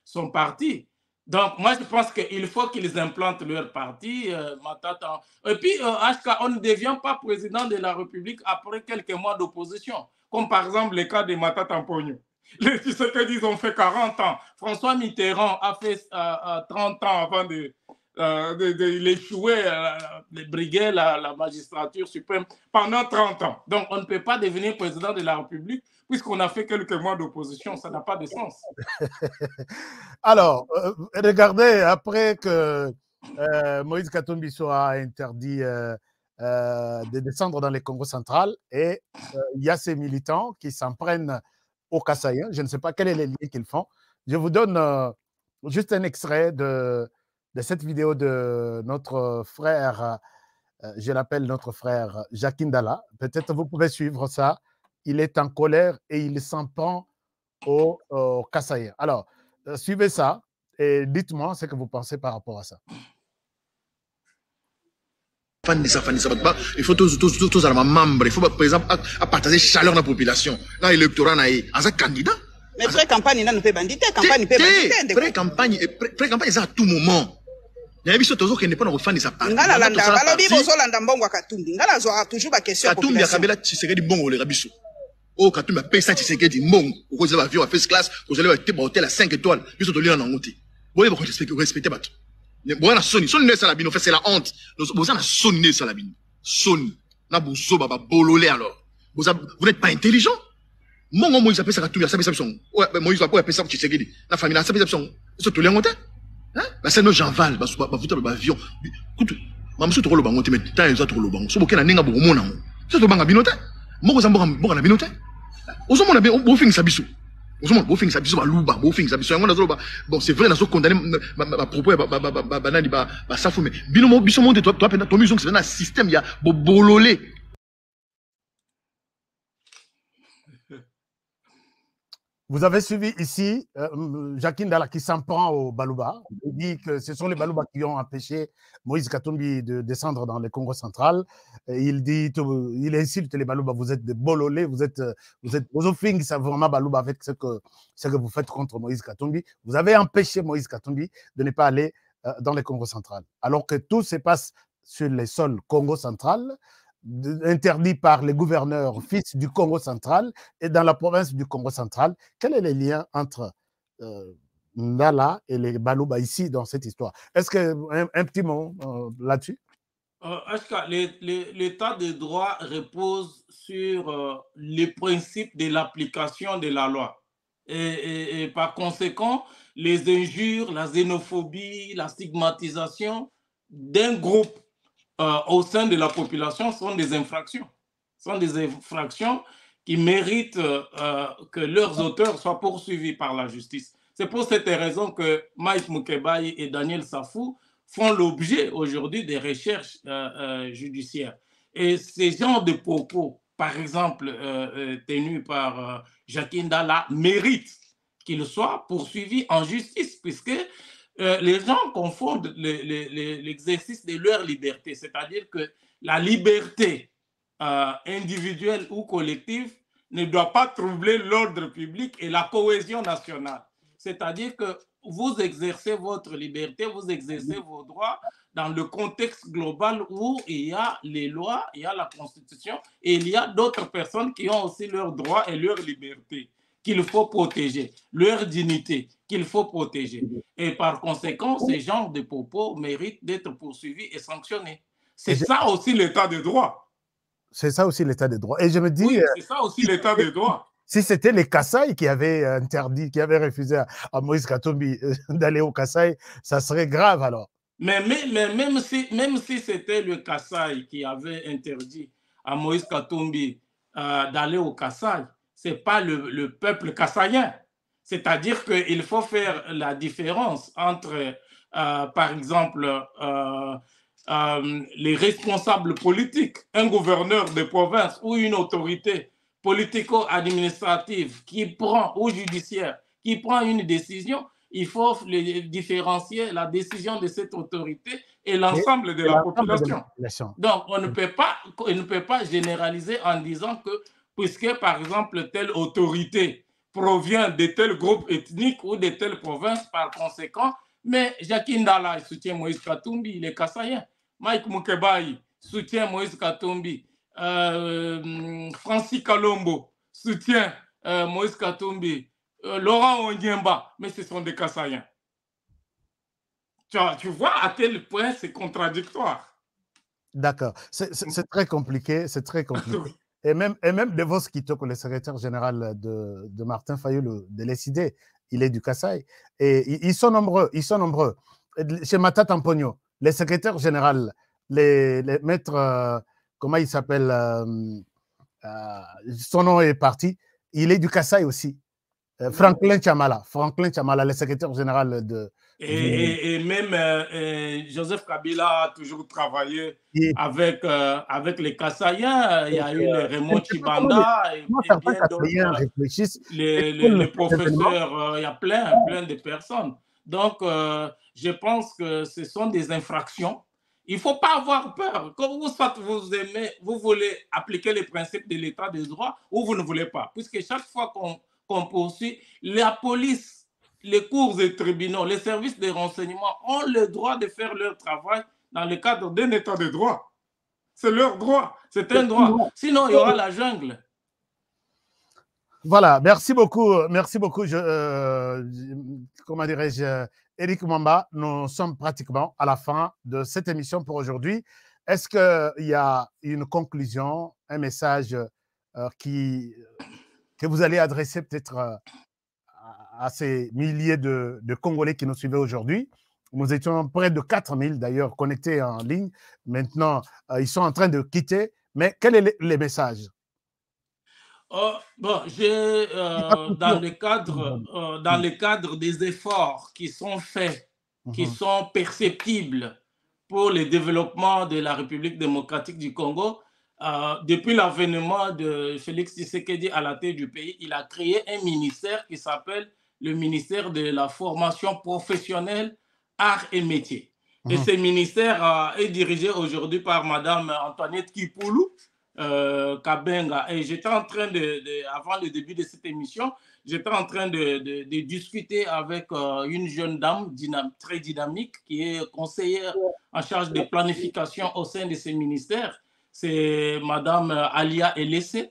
son parti. Donc, moi, je pense qu'il faut qu'ils implantent leur parti. Et puis, HK, on ne devient pas président de la République après quelques mois d'opposition, comme par exemple le cas de Matata Mpogno. Les Tshisekedi, ils ont fait 40 ans. François Mitterrand a fait 30 ans avant d'échouer, de briguer la magistrature suprême pendant 30 ans. Donc, on ne peut pas devenir président de la République puisqu'on a fait quelques mois d'opposition. Ça n'a pas de sens. Alors, regardez, après que Moïse Katumbi soit interdit de descendre dans les Congo central, et il y a ces militants qui s'en prennent aux Kassaïens. Je ne sais pas quel est le lien qu'ils font. Je vous donne juste un extrait de cette vidéo de notre frère, je l'appelle notre frère Jacques Ndala. Peut-être vous pouvez suivre ça. Il est en colère et il s'en prend aux Kassaïens. Alors, suivez ça et dites-moi ce que vous pensez par rapport à ça. Il faut tous avoir membre. Il faut, par exemple, à partager chaleur dans la population. Dans l'électorat, en un candidat. Mais pré-campagne, il ne peut pas banditer. Campagne peut banditer. Pré-campagne, c'est à tout moment. Il y a des choses qui ne sont pas dans le fan de sa part. Ngala landa, balobi bozolanda mbongo Katumbi. Ngala zwa toujours ba question population. Katumbi akabela Tshisekedi bongo le rabiso. Oh, Katumbi a payé ça Tshisekedi bongo. Vous avez avion à first class, vous allez avoir hôtel à 5 étoiles. Biso to lien na ngoti. Vous allez respecter bato. Vous avez Sony, Sony ne salabino, c'est la honte. Vous avez Sony ne salabino. Sony. Na bousso baba bololé alors. Vous n'êtes pas intelligent. Mongo Moïse appelle ça Katumbi, ça fait ça. Ouais, Moïse va pas appeler ça Tshisekedi. La famille ça fait ça. Biso to lien ngoti. Hein? Bah c'est nos Jean Val, bah vous avez avion. Écoute, maman sou to lo bango te mais tant ils ont trop lo bango. So boké na ninga bo mona ngo. C'est to banga binote. Moko za mboka na binote. Ozo mona be bo fin sabiso. Ozo mona bo fin sabiso ba luba, bo fin sabiso. Ngo na zo ba bon c'est vrai na so condamner ba propos ba nani ba safu mais bino mo biso monde toi pena to mission c'est un système ya bo bololé. Vous avez suivi ici Jacques Ndala qui s'en prend au Balouba. Il dit que ce sont les Balouba qui ont empêché Moïse Katumbi de descendre dans le Congo central. Il dit, il insulte les Balouba, vous êtes des bololés, vous êtes aux fins, c'est vraiment Balouba avec ce que vous faites contre Moïse Katumbi. Vous avez empêché Moïse Katumbi de ne pas aller dans le Congo central. Alors que tout se passe sur les sols Congo central, interdit par les gouverneurs fils du Congo central et dans la province du Congo central. Quel est le lien entre Ndala et les Balouba ici dans cette histoire? Est-ce qu'un petit mot là-dessus? L'état de droit repose sur les principes de l'application de la loi. Et par conséquent, les injures, la xénophobie, la stigmatisation d'un groupe au sein de la population sont des infractions. Sont des infractions qui méritent que leurs auteurs soient poursuivis par la justice. C'est pour cette raison que Mike Mukebai et Daniel Safou font l'objet aujourd'hui des recherches judiciaires. Et ces genres de propos, par exemple, tenus par Jacques Ndala, méritent qu'ils soient poursuivis en justice, puisque les gens confondent l'exercice de leur liberté, c'est-à-dire que la liberté individuelle ou collective ne doit pas troubler l'ordre public et la cohésion nationale. C'est-à-dire vous exercez votre liberté, vous exercez vos droits dans le contexte global où il y a les lois, il y a la Constitution et il y a d'autres personnes qui ont aussi leurs droits et leurs libertés qu'il faut protéger, leur dignité qu'il faut protéger. Et par conséquent, ces genres de propos méritent d'être poursuivis et sanctionnés. C'est ça aussi l'état de droit. C'est ça aussi l'état de droit. Et je me dis... Oui, c'est ça aussi l'état de droit. Si c'était les Kasaï qui avaient interdit, qui avaient refusé à Moïse Katumbi d'aller au Kasaï, ça serait grave alors. Mais même si c'était le Kasaï qui avait interdit à Moïse Katumbi d'aller au Kasaï, ce n'est pas le peuple kassaïen. C'est-à-dire qu'il faut faire la différence entre, par exemple, les responsables politiques, un gouverneur de province ou une autorité politico-administrative qui prend, ou judiciaire, qui prend une décision. Il faut différencier la décision de cette autorité et l'ensemble de la population. Donc, on ne peut pas généraliser en disant que, puisque, par exemple, telle autorité provient de tel groupe ethnique ou de telle province, par conséquent, mais Jacques Ndala soutient Moïse Katumbi, il est kassaïen. Mike Mukebai soutient Moïse Katumbi. Francis Kalombo soutient Moïse Katumbi. Laurent Ondiemba, mais ce sont des Kassaïens. Tu vois à quel point c'est contradictoire. D'accord. C'est très compliqué, c'est très compliqué. Et même Devos Kitoko, le secrétaire général de Martin Fayulu, de l'ESID, il est du Kasaï. Et ils sont nombreux, Chez Mata Tampogno, le secrétaire général, les maîtres, comment il s'appelle, son nom est parti, il est du Kasaï aussi. Franklin Chamala, le secrétaire général de... Et même Joseph Kabila a toujours travaillé avec les Kassaïens. Il y a eu les Raymond Chibanda et bien d'autres. Les professeurs, il y a plein de personnes. Donc, je pense que ce sont des infractions. Il ne faut pas avoir peur. Comme vous voulez appliquer les principes de l'état de droit ou vous ne voulez pas. Puisque chaque fois qu'on poursuit, la police, les cours et tribunaux, les services de renseignement ont le droit de faire leur travail dans le cadre d'un état de droit. C'est leur droit, c'est un droit. Sinon, il y aura la jungle. Voilà, merci beaucoup. Comment dirais-je, Eric Mwamba, nous sommes pratiquement à la fin de cette émission pour aujourd'hui. Est-ce qu'il y a une conclusion, un message que vous allez adresser peut-être à ces milliers de Congolais qui nous suivaient aujourd'hui? Nous étions près de 4000 d'ailleurs connectés en ligne. Maintenant, ils sont en train de quitter. Mais quel est le message? Dans le cadre des efforts qui sont faits, qui sont perceptibles pour le développement de la République démocratique du Congo, depuis l'avènement de Félix Tshisekedi à la tête du pays, il a créé un ministère qui s'appelle le ministère de la formation professionnelle, arts et métiers. Et ce ministère est dirigé aujourd'hui par Madame Antoinette Kipoulou Kabenga. Et j'étais en train avant le début de cette émission, j'étais en train de discuter avec une jeune dame très dynamique qui est conseillère en charge de planification au sein de ce ministère. C'est Madame Alia Elesse,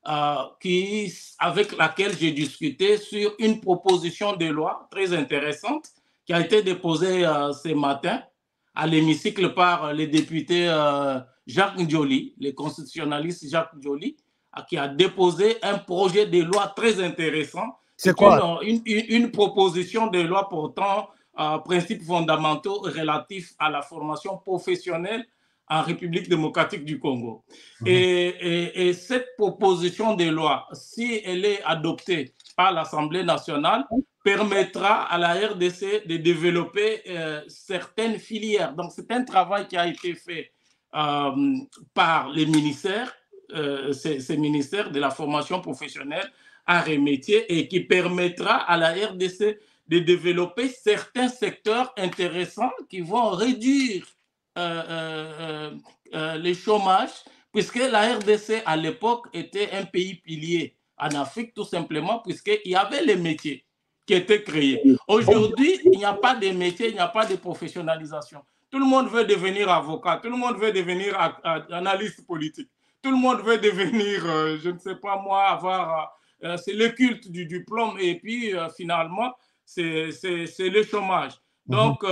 avec laquelle j'ai discuté sur une proposition de loi très intéressante qui a été déposée ce matin à l'hémicycle par les députés Jacques Ndioli, le constitutionnaliste Jacques Ndioli, qui a déposé un projet de loi très intéressant. C'est quoi? Une proposition de loi portant principes fondamentaux relatifs à la formation professionnelle en République démocratique du Congo. Et cette proposition de loi, si elle est adoptée par l'Assemblée nationale, permettra à la RDC de développer certaines filières. Donc, c'est un travail qui a été fait par les ministères, ces ministères de la formation professionnelle, arts et métiers, et qui permettra à la RDC de développer certains secteurs intéressants qui vont réduire le chômage, puisque la RDC à l'époque était un pays pilier en Afrique, tout simplement, puisqu'il y avait les métiers. qui étaient créés. Aujourd'hui, il n'y a pas de métier, il n'y a pas de professionnalisation. Tout le monde veut devenir avocat, tout le monde veut devenir analyste politique, tout le monde veut devenir, je ne sais pas moi, avoir... c'est le culte du diplôme et puis finalement, c'est le chômage. Donc,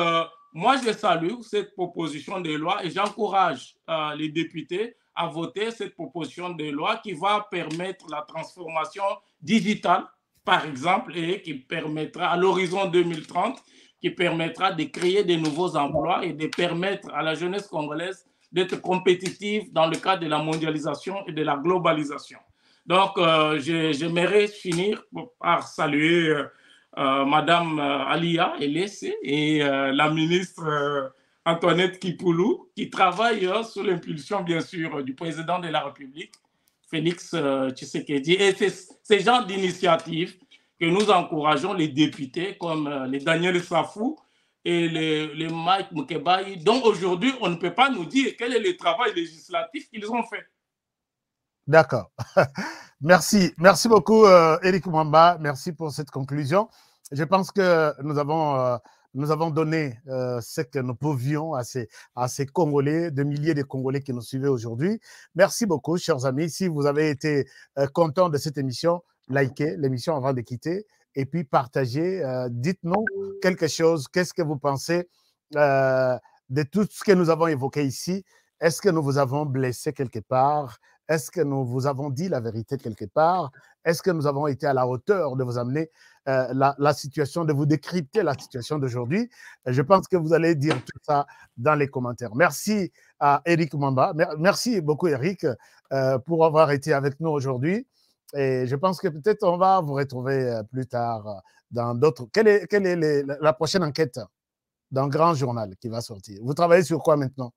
moi, je salue cette proposition de loi et j'encourage les députés à voter cette proposition de loi qui va permettre la transformation digitale, par exemple, et qui permettra à l'horizon 2030, qui permettra de créer de nouveaux emplois et de permettre à la jeunesse congolaise d'être compétitive dans le cadre de la mondialisation et de la globalisation. Donc, j'aimerais finir par saluer Madame Alia Elessé et la ministre Antoinette Kipoulou, qui travaille sous l'impulsion, bien sûr, du président de la République, Félix Tshisekedi. Et c'est ce genre d'initiative que nous encourageons les députés comme les Daniel Safou et les Mike Mukebaï, dont aujourd'hui, on ne peut pas nous dire quel est le travail législatif qu'ils ont fait. D'accord. Merci. Merci beaucoup, Éric Mwamba. Merci pour cette conclusion. Je pense que nous avons donné ce que nous pouvions à ces Congolais, de milliers de Congolais qui nous suivaient aujourd'hui. Merci beaucoup, chers amis. Si vous avez été contents de cette émission, likez l'émission avant de quitter et puis partagez. Dites-nous quelque chose. Qu'est-ce que vous pensez de tout ce que nous avons évoqué ici? Est-ce que nous vous avons blessé quelque part? Est-ce que nous vous avons dit la vérité quelque part? Est-ce que nous avons été à la hauteur de vous amener la situation, de vous décrypter la situation d'aujourd'hui? Je pense que vous allez dire tout ça dans les commentaires. Merci à Éric Mwamba. Merci beaucoup, Éric, pour avoir été avec nous aujourd'hui. Et je pense que peut-être on va vous retrouver plus tard dans d'autres... Quelle est la prochaine enquête dans Grand Journal qui va sortir? Vous travaillez sur quoi maintenant?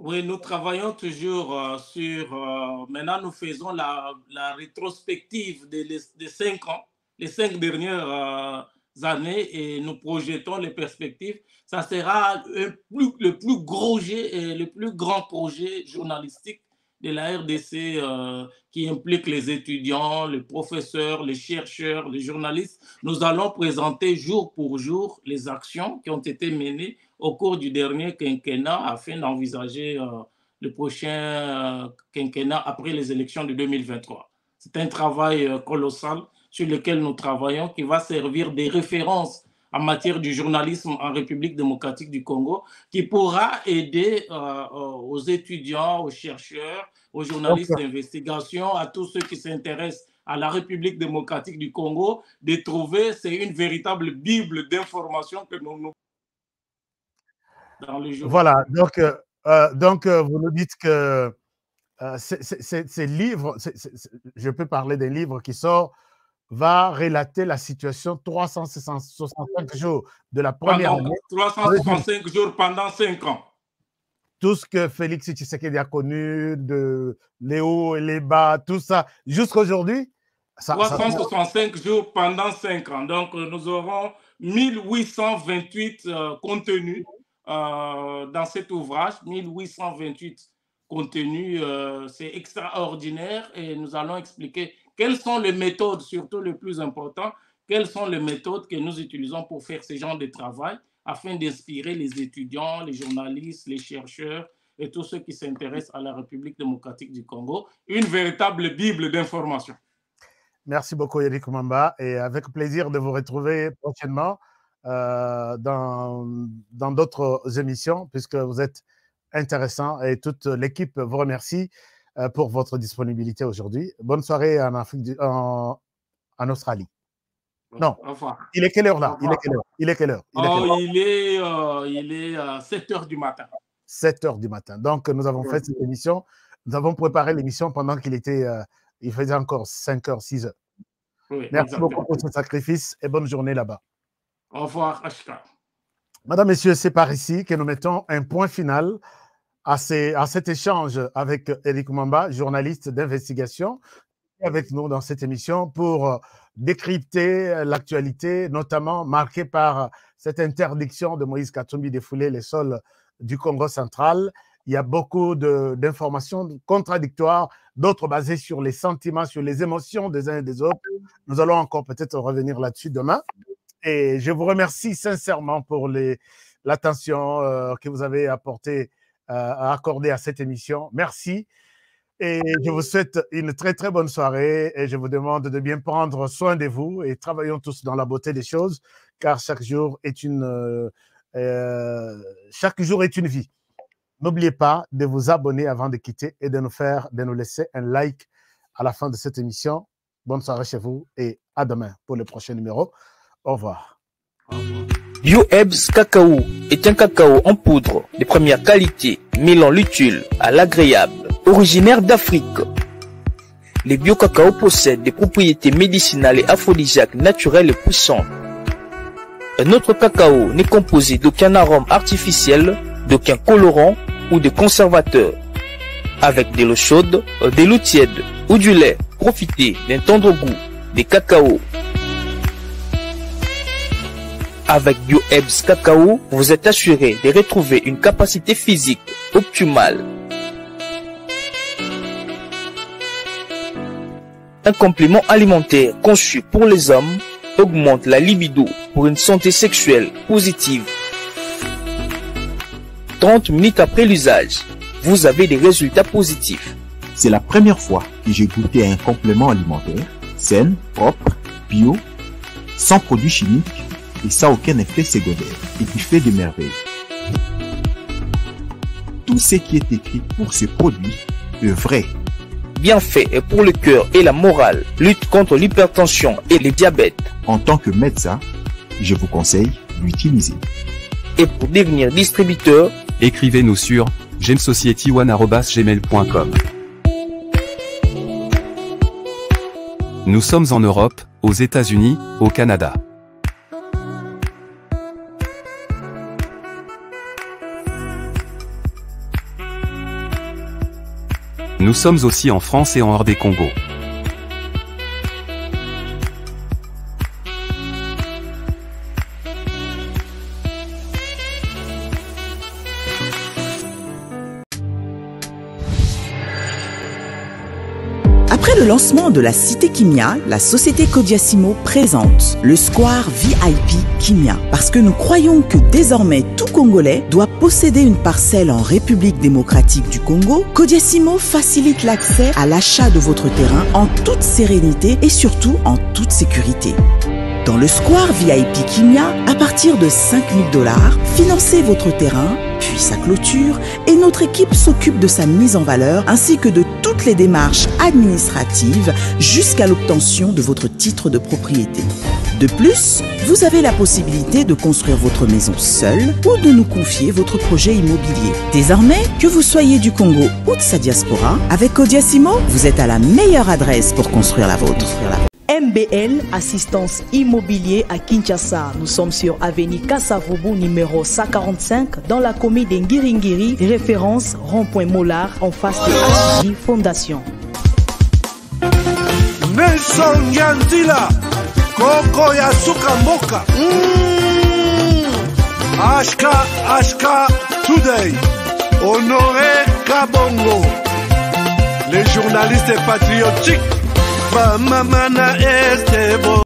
Oui, nous travaillons toujours sur... maintenant, nous faisons la rétrospective de 5 ans, les 5 dernières années, et nous projetons les perspectives. Ça sera le plus grand projet journalistique de la RDC qui implique les étudiants, les professeurs, les chercheurs, les journalistes. Nous allons présenter jour pour jour les actions qui ont été menées au cours du dernier quinquennat afin d'envisager le prochain quinquennat après les élections de 2023. C'est un travail colossal sur lequel nous travaillons qui va servir de référence en matière du journalisme en République démocratique du Congo, qui pourra aider aux étudiants, aux chercheurs, aux journalistes d'investigation, à tous ceux qui s'intéressent à la République démocratique du Congo, de trouver, c'est une véritable bible d'informations que nous dans les jours. Voilà, donc vous nous dites que ces livres, je peux parler d'un livre qui sort, va relater la situation 365 jours de la première année. 365 jours pendant 5 ans. Tout ce que Félix Tshisekedi a connu, de les hauts et les bas, tout ça, jusqu'à aujourd'hui. 365 jours pendant 5 ans. Donc, nous aurons 1828 contenus dans cet ouvrage, 1828 contenus. C'est extraordinaire et nous allons expliquer quelles sont les méthodes, surtout le plus important, quelles sont les méthodes que nous utilisons pour faire ce genre de travail afin d'inspirer les étudiants, les journalistes, les chercheurs et tous ceux qui s'intéressent à la République démocratique du Congo. Une véritable bible d'information. Merci beaucoup, Éric Mwamba, et avec plaisir de vous retrouver prochainement dans d'autres émissions, puisque vous êtes intéressant et toute l'équipe vous remercie pour votre disponibilité aujourd'hui. Bonne soirée en Australie. Non, il est quelle heure là? Il est quelle heure? Il est 7h du matin. 7h du matin. Donc, nous avons fait cette émission. Nous avons préparé l'émission pendant il faisait encore 5h, 6h. Oui, merci beaucoup pour ce sacrifice et bonne journée là-bas. Au revoir, Ashka. Madame, Messieurs, c'est par ici que nous mettons un point final à cet échange avec Éric Mwamba, journaliste d'investigation, avec nous dans cette émission pour décrypter l'actualité, notamment marquée par cette interdiction de Moïse Katumbi de fouler les sols du Congo central. Il y a beaucoup d'informations contradictoires, d'autres basées sur les sentiments, sur les émotions des uns et des autres. Nous allons encore peut-être revenir là-dessus demain. Et je vous remercie sincèrement pour l'attention que vous avez accordée à cette émission. Merci. Et je vous souhaite une très, très bonne soirée et je vous demande de bien prendre soin de vous et travaillons tous dans la beauté des choses car chaque jour est une vie. N'oubliez pas de vous abonner avant de quitter et de nous laisser un like à la fin de cette émission. Bonne soirée chez vous et à demain pour le prochain numéro. Au revoir. Bio-Ebs Cacao est un cacao en poudre de première qualité, mêlant l'utile à l'agréable. Originaire d'Afrique, les bio-cacao possèdent des propriétés médicinales et aphrodisiaques naturelles et puissantes. Un autre cacao n'est composé d'aucun arôme artificiel, d'aucun colorant ou de conservateur. Avec de l'eau chaude, de l'eau tiède ou du lait, profitez d'un tendre goût des cacao. Avec Bio-Ebs Cacao, vous êtes assuré de retrouver une capacité physique optimale. Un complément alimentaire conçu pour les hommes augmente la libido pour une santé sexuelle positive. 30 minutes après l'usage, vous avez des résultats positifs. C'est la première fois que j'ai goûté un complément alimentaire sain, propre, bio, sans produits chimiques et sans aucun effet secondaire et qui fait des merveilles. Tout ce qui est écrit pour ce produit est vrai. Bien fait et pour le cœur et la morale, lutte contre l'hypertension et le diabète. En tant que médecin, je vous conseille d'utiliser. Et pour devenir distributeur, écrivez-nous sur gemsociety1@gmail.com. Nous sommes en Europe, aux États-Unis, au Canada. Nous sommes aussi en France et en hors des Congo. Après le lancement de la Cité Kimia, la société Kodiasimo présente le Square VIP Kimia. Parce que nous croyons que désormais tout Congolais doit posséder une parcelle en République démocratique du Congo, Kodiasimo facilite l'accès à l'achat de votre terrain en toute sérénité et surtout en toute sécurité. Dans le Square VIP Kimia, à partir de 5 000 $, financez votre terrain, puis sa clôture, et notre équipe s'occupe de sa mise en valeur ainsi que de toutes les démarches administratives jusqu'à l'obtention de votre titre de propriété. De plus, vous avez la possibilité de construire votre maison seule ou de nous confier votre projet immobilier. Désormais, que vous soyez du Congo ou de sa diaspora, avec Kodiasimo, vous êtes à la meilleure adresse pour construire la vôtre. MBL, assistance immobilier à Kinshasa. Nous sommes sur avenue Kasavubu numéro 145 dans la commune d'Ngiringiri, référence rond-point Mollard en face de HJ Fondation. Nelson Yantila, Koko Yasuka Moka. Ashka Today, Honoré Kabongo, les journalistes patriotiques. Mamana este bo